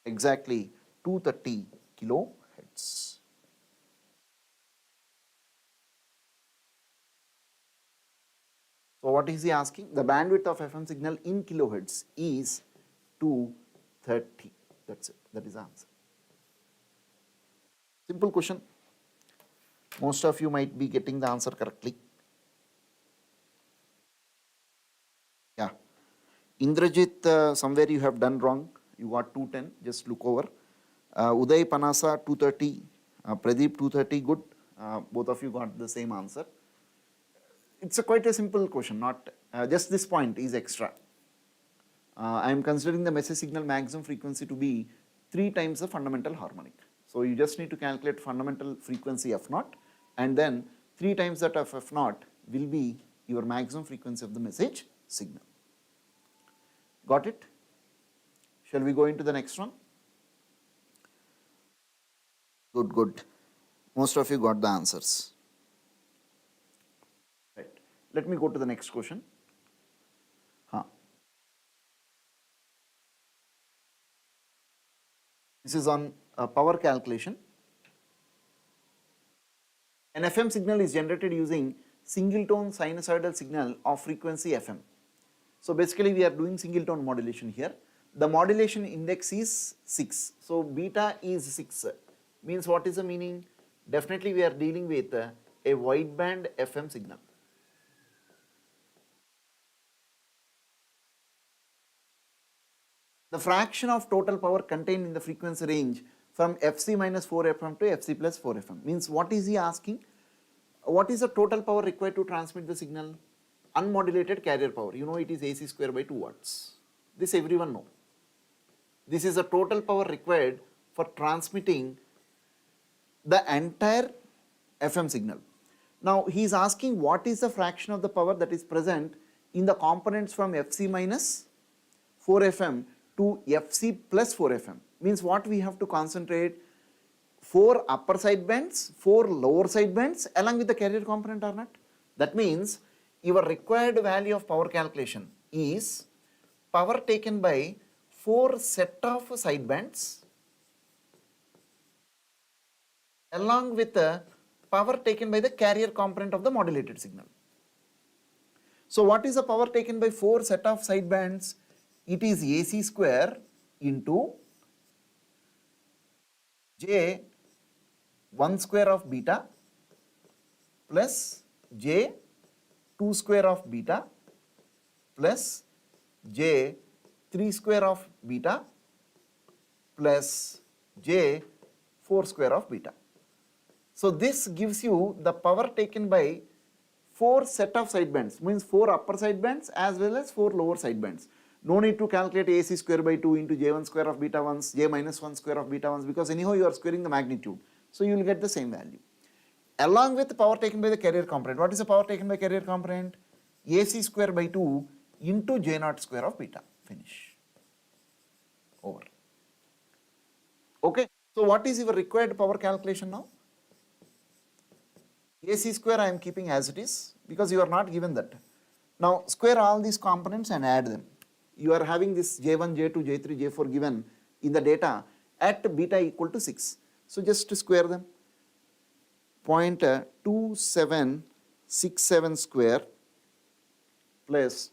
[SPEAKER 1] Exactly 230 kilohertz. So what is he asking? The bandwidth of FM signal in kilohertz is 230. That's it. That is the answer. Simple question. Most of you might be getting the answer correctly. Yeah. Indrajit, somewhere you have done wrong. You got 210. Just look over. Uday Panasa 230. Pradeep 230. Good. Both of you got the same answer. It's quite a simple question. Not just this point is extra. I am considering the message signal maximum frequency to be 3 times the fundamental harmonic. So you just need to calculate fundamental frequency f0, and then 3 times that of f0 will be your maximum frequency of the message signal. Got it? Shall we go into the next one? Good, good. Most of you got the answers. Right. Let me go to the next question. This is on power calculation. An FM signal is generated using single tone sinusoidal signal of frequency FM. So basically we are doing single tone modulation here. The modulation index is 6. So beta is 6. Means what is the meaning? Definitely we are dealing with a wideband FM signal. The fraction of total power contained in the frequency range from Fc minus 4FM to Fc plus 4FM. Means what is he asking? What is the total power required to transmit the signal? Unmodulated carrier power. You know it is AC square by 2 watts. This everyone know. This is the total power required for transmitting the entire FM signal. Now he is asking what is the fraction of the power that is present in the components from Fc minus 4FM to Fc plus 4FM. Means what we have to concentrate? 4 upper side bands, 4 lower side bands along with the carrier component or not? That means your required value of power calculation is power taken by 4 set of side bands along with the power taken by the carrier component of the modulated signal. So what is the power taken by 4 set of side bands? It is AC square into J 1 square of beta plus J 2 square of beta plus J 3 square of beta plus J 4 square of beta. So this gives you the power taken by 4 set of side bands, means 4 upper side bands as well as 4 lower side bands. No need to calculate AC square by 2 into J1 square of beta 1s, J minus 1 square of beta 1s, because anyhow you are squaring the magnitude. So you will get the same value. Along with the power taken by the carrier component. What is the power taken by carrier component? AC square by 2 into J0 square of beta. Finish. Over. Okay. So what is your required power calculation now? AC square I am keeping as it is because you are not given that. Now square all these components and add them. You are having this J1, J2, J3, J4 given in the data at beta equal to 6. So just to square them. 0.2767 square plus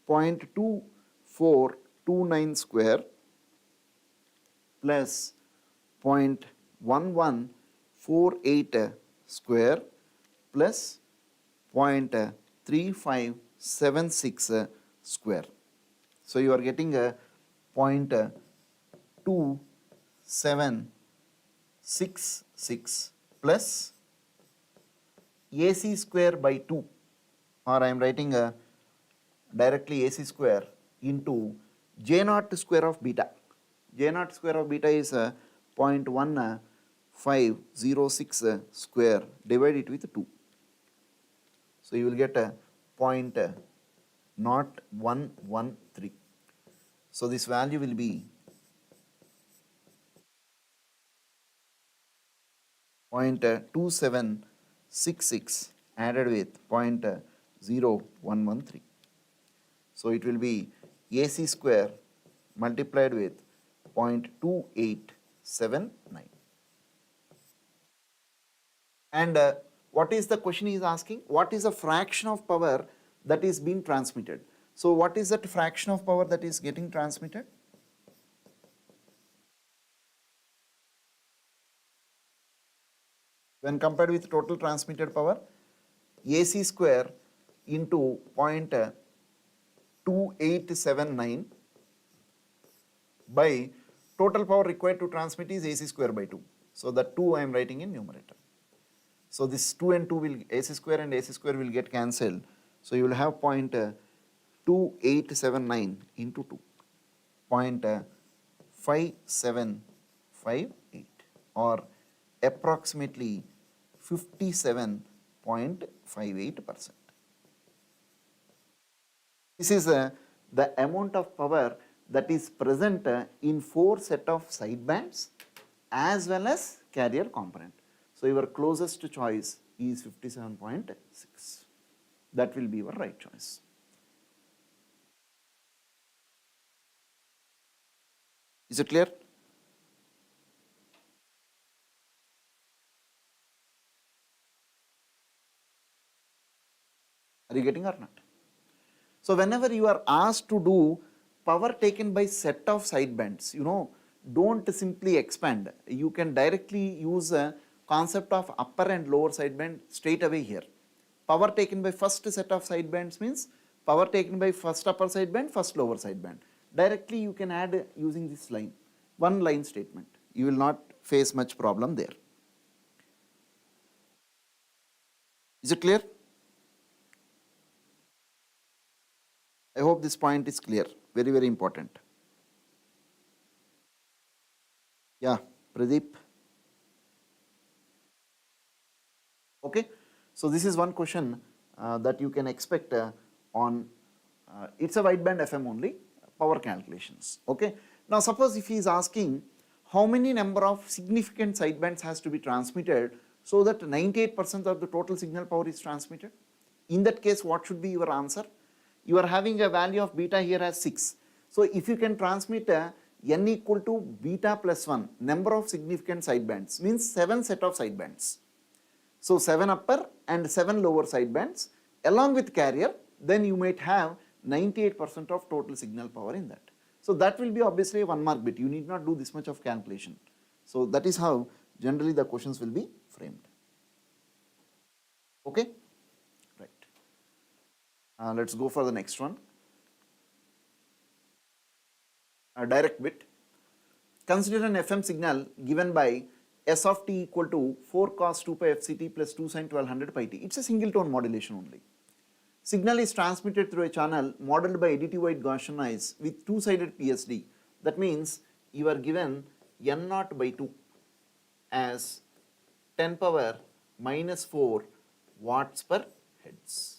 [SPEAKER 1] 0.2429 square plus 0.1148 square plus 0.3576 square. So you are getting a 0.2766 plus AC square by 2, or I am writing a directly AC square into J naught square of beta. J naught square of beta is 0.1506 square, divide it with 2. So you will get a 0.0113. So this value will be 0.2766 added with 0.0113. So it will be AC square multiplied with 0.2879. And what is the question he is asking? What is the fraction of power that is being transmitted? So what is that fraction of power that is getting transmitted? When compared with total transmitted power, AC square into 0.2879 by total power required to transmit is AC square by 2. So that 2 I am writing in numerator. So this 2 and 2 will, AC square and AC square will get cancelled. So you will have 0.2879 into 2, 0.5758 or approximately 57.58%. This is the amount of power that is present in 4 set of sidebands as well as carrier component. So your closest choice is 57.6. That will be your right choice. Is it clear? Are you getting or not? So whenever you are asked to do power taken by set of sidebands, don't simply expand. You can directly use a concept of upper and lower sideband straight away here. Power taken by first set of sidebands means power taken by first upper sideband, first lower sideband. Directly you can add using this line, one line statement. You will not face much problem there. Is it clear? I hope this point is clear. Very, very important. Yeah, Pradeep. Okay. So this is one question that you can expect on, it's a wideband FM only, power calculations. Okay. Now suppose if he is asking how many number of significant sidebands has to be transmitted so that 98% of the total signal power is transmitted. In that case, what should be your answer? You are having a value of beta here as 6. So if you can transmit n equal to beta plus 1 number of significant sidebands means 7 set of sidebands. So 7 upper and 7 lower sidebands along with carrier, then you might have 98% of total signal power in that. So that will be obviously a 1 mark bit. You need not do this much of calculation. So that is how generally the questions will be framed. Okay? Right. Let's go for the next one. A direct bit. Consider an FM signal given by S of t equal to 4 cos 2 pi fct plus 2 sin 1200 pi t. It's a single tone modulation only. Signal is transmitted through a channel modeled by additive white Gaussian noise with two-sided PSD. That means you are given n0 by 2 as 10 power minus 4 watts per hertz.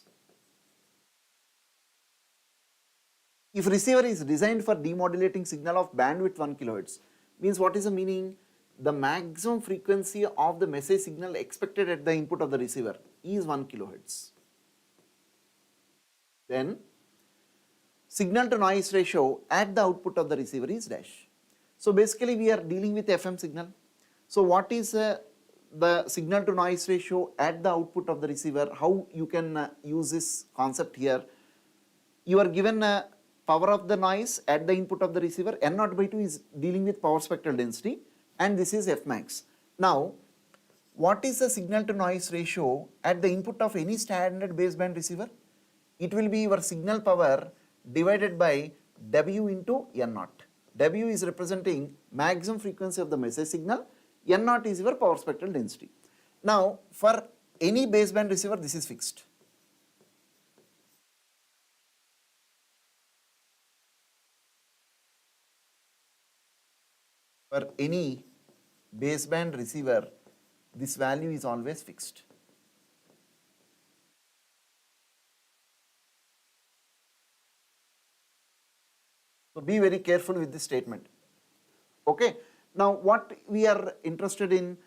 [SPEAKER 1] If receiver is designed for demodulating signal of bandwidth 1 kHz, means what is the meaning? The maximum frequency of the message signal expected at the input of the receiver is 1 kHz. Then signal to noise ratio at the output of the receiver is dash. So basically we are dealing with FM signal. So what is the signal to noise ratio at the output of the receiver? How you can use this concept here? You are given power of the noise at the input of the receiver. N0 by 2 is dealing with power spectral density and this is F max. Now what is the signal to noise ratio at the input of any standard baseband receiver? It will be your signal power divided by W into N0. W is representing maximum frequency of the message signal, N0 is your power spectral density. Now for any baseband receiver this is fixed. For any baseband receiver, this value is always fixed. So be very careful with this statement. Okay. Now what we are interested in,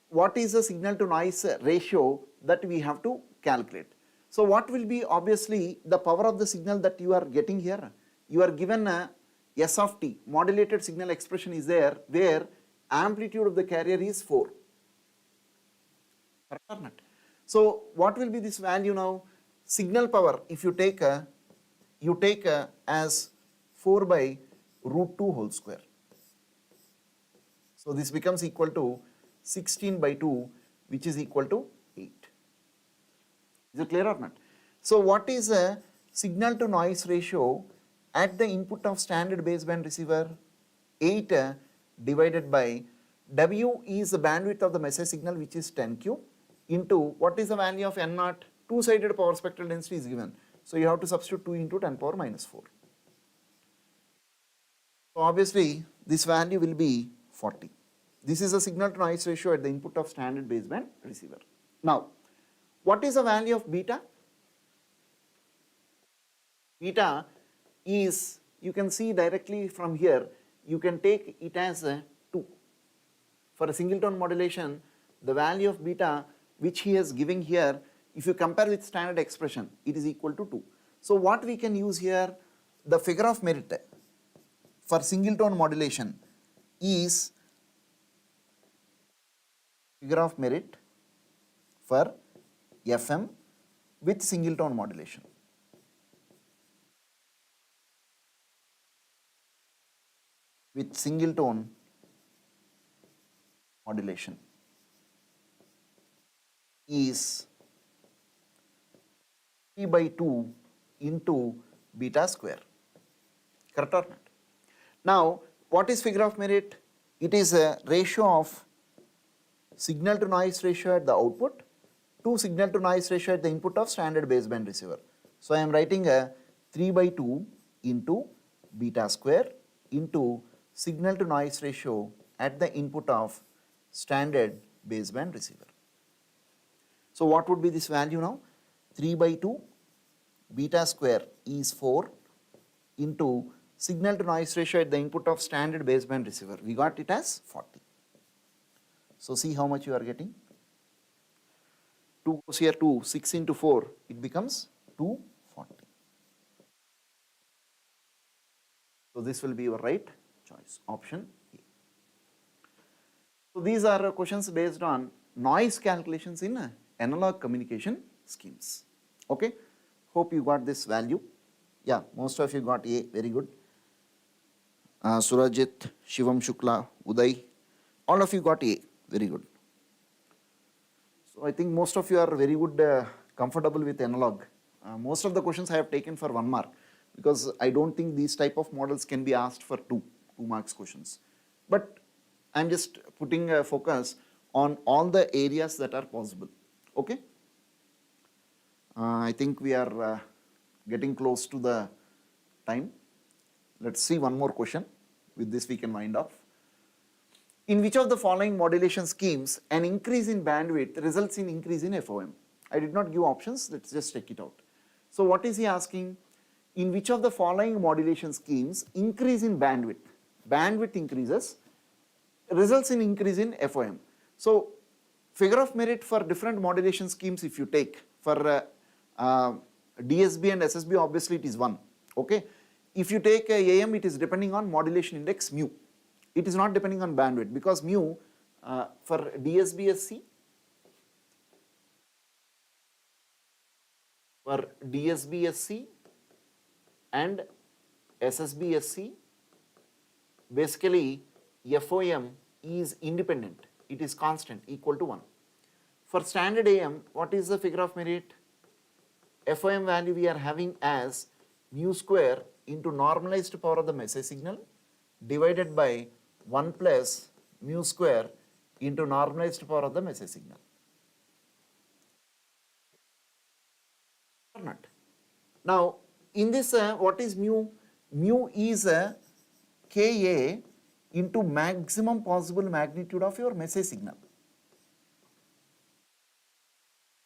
[SPEAKER 1] what is the signal to noise ratio that we have to calculate. So what will be obviously the power of the signal that you are getting here? You are given a S of t, modulated signal expression is there where amplitude of the carrier is 4. Correct or not? So what will be this value now? Signal power, if you take as 4 by root 2 whole square. So this becomes equal to 16 by 2, which is equal to 8. Is it clear or not? So what is a signal to noise ratio at the input of standard baseband receiver? 8 divided by W is the bandwidth of the message signal, which is 10Q, into what is the value of N naught? Two-sided power spectral density is given. So you have to substitute 2 into 10 power minus 4. So obviously this value will be 40. This is the signal to noise ratio at the input of standard baseband receiver. Now, what is the value of beta? Beta is, you can see directly from here, you can take it as a 2. For a single tone modulation, the value of beta which he is giving here, if you compare with standard expression, it is equal to 2. So what we can use here, the figure of merit for single tone modulation is figure of merit for FM with single tone modulation. With single tone modulation is 3 by 2 into beta square. Correct or not? Now, what is figure of merit? It is a ratio of signal to noise ratio at the output to signal to noise ratio at the input of standard baseband receiver. So I am writing a 3 by 2 into beta square into signal to noise ratio at the input of standard baseband receiver. So what would be this value now? 3 by 2 beta square is 4 into signal to noise ratio at the input of standard baseband receiver. We got it as 40. So see how much you are getting. 2 goes here, 2, 6 into 4, it becomes 240. So this will be your right choice, option A. So these are questions based on noise calculations in analog communication schemes. Okay, hope you got this value. Yeah, most of you got A, very good. Surajit, Shivam Shukla, Uday, all of you got A, very good. So I think most of you are very good, comfortable with analog. Most of the questions I have taken for 1 mark because I don't think these type of models can be asked for 2 marks questions. But I am just putting a focus on all the areas that are possible. Okay. I think we are getting close to the time. Let's see one more question. With this we can wind off. In which of the following modulation schemes an increase in bandwidth results in increase in FOM? I did not give options, let's just check it out. So what is he asking? In which of the following modulation schemes increase in bandwidth increases, results in increase in FOM. So figure of merit for different modulation schemes if you take, for DSB and SSB obviously it is 1, okay. If you take AM, it is depending on modulation index mu. It is not depending on bandwidth because mu for DSBSC, and SSBSC, basically FOM is independent, it is constant, equal to 1. For standard AM, what is the figure of merit? FOM value we are having as mu square into normalized power of the message signal divided by 1 plus mu square into normalized power of the message signal. Or not? Now, in this, what is mu? Mu is Ka into maximum possible magnitude of your message signal.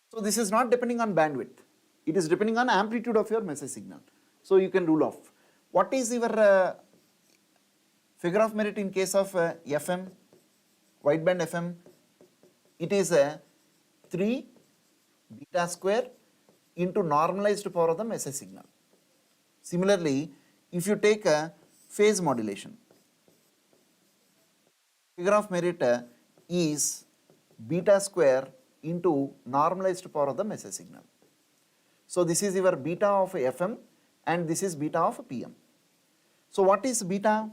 [SPEAKER 1] So this is not depending on bandwidth, it is depending on amplitude of your message signal. So you can rule off. What is your figure of merit in case of FM, wideband FM? It is 3 beta square into normalized power of the message signal. Similarly, if you take a phase modulation, figure of merit is beta square into normalized power of the message signal. So this is your beta of FM and this is beta of PM. So what is beta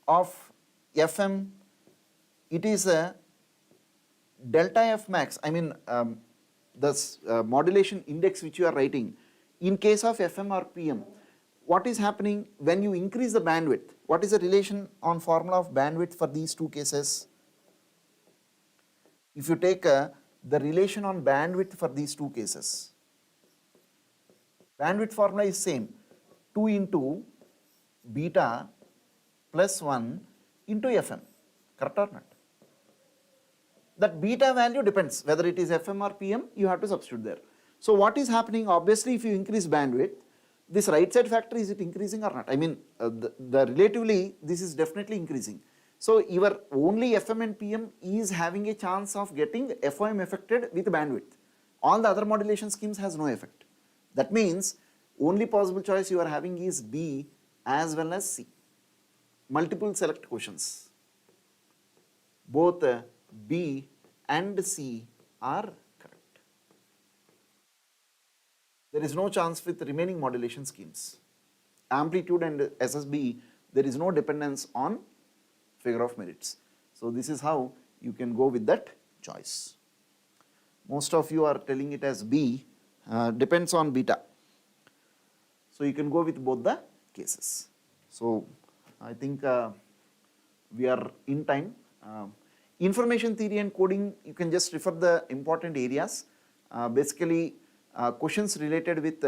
[SPEAKER 1] of FM? It is a delta F max, I mean the modulation index which you are writing in case of FM or PM. What is happening when you increase the bandwidth? What is the relation on formula of bandwidth for these two cases? If you take the relation on bandwidth for these two cases, bandwidth formula is same, 2 into beta plus 1 into FM, correct or not? That beta value depends whether it is FM or PM, you have to substitute there. So what is happening? Obviously if you increase bandwidth, this right side factor, is it increasing or not? I mean the relatively this is definitely increasing. So your only FM and PM is having a chance of getting FOM affected with bandwidth. All the other modulation schemes has no effect. That means only possible choice you are having is B as well as C. Multiple select questions. Both B and C are correct. There is no chance with remaining modulation schemes. Amplitude and SSB, there is no dependence on figure of merits. So this is how you can go with that choice. Most of you are telling it as B, depends on beta. So you can go with both the cases. So I think we are in time. Information theory and coding, you can just refer the important areas. Basically questions related with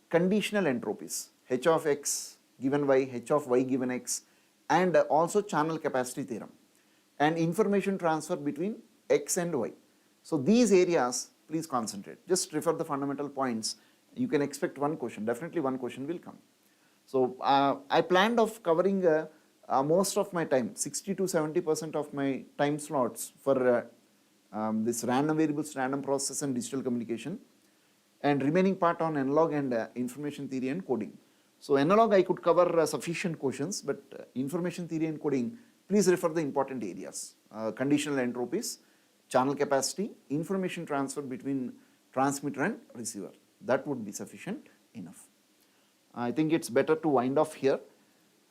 [SPEAKER 1] conditional entropies, H of x given y, H of y given x, and also channel capacity theorem, and information transfer between x and y. So these areas please concentrate, just refer the fundamental points. You can expect one question, definitely one question will come. So I planned of covering most of my time, 60 to 70% of my time slots for this random variables, random process and digital communication, and remaining part on analog and information theory and coding. So analog I could cover sufficient questions, but information theory and coding, please refer the important areas, conditional entropies, channel capacity, information transfer between transmitter and receiver. That would be sufficient enough. I think it's better to wind off here,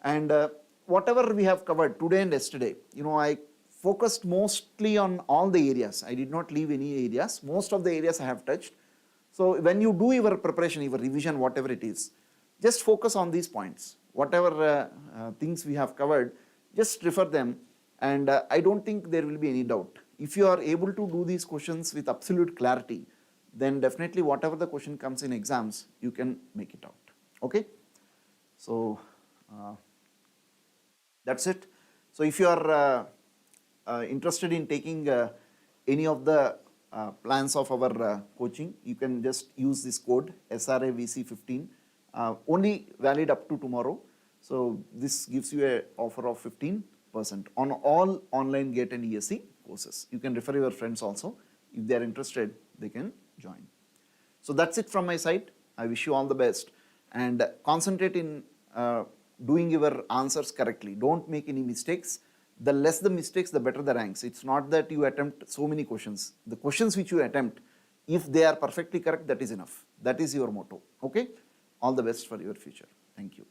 [SPEAKER 1] and whatever we have covered today and yesterday, I focused mostly on all the areas. I did not leave any areas. Most of the areas I have touched. So when you do your preparation, your revision, whatever it is, just focus on these points. Whatever things we have covered, just refer them, and I don't think there will be any doubt. If you are able to do these questions with absolute clarity, then definitely whatever the question comes in exams, you can make it out. Okay? So that's it. So if you are interested in taking any of the plans of our coaching, you can just use this code SRAVC15, only valid up to tomorrow. So this gives you an offer of 15% on all online GATE and ECE courses. You can refer your friends also. If they are interested, they can join. So that's it from my side. I wish you all the best, and concentrate in doing your answers correctly. Don't make any mistakes. The less the mistakes, the better the ranks. It's not that you attempt so many questions. The questions which you attempt, if they are perfectly correct, that is enough. That is your motto. Okay? All the best for your future. Thank you.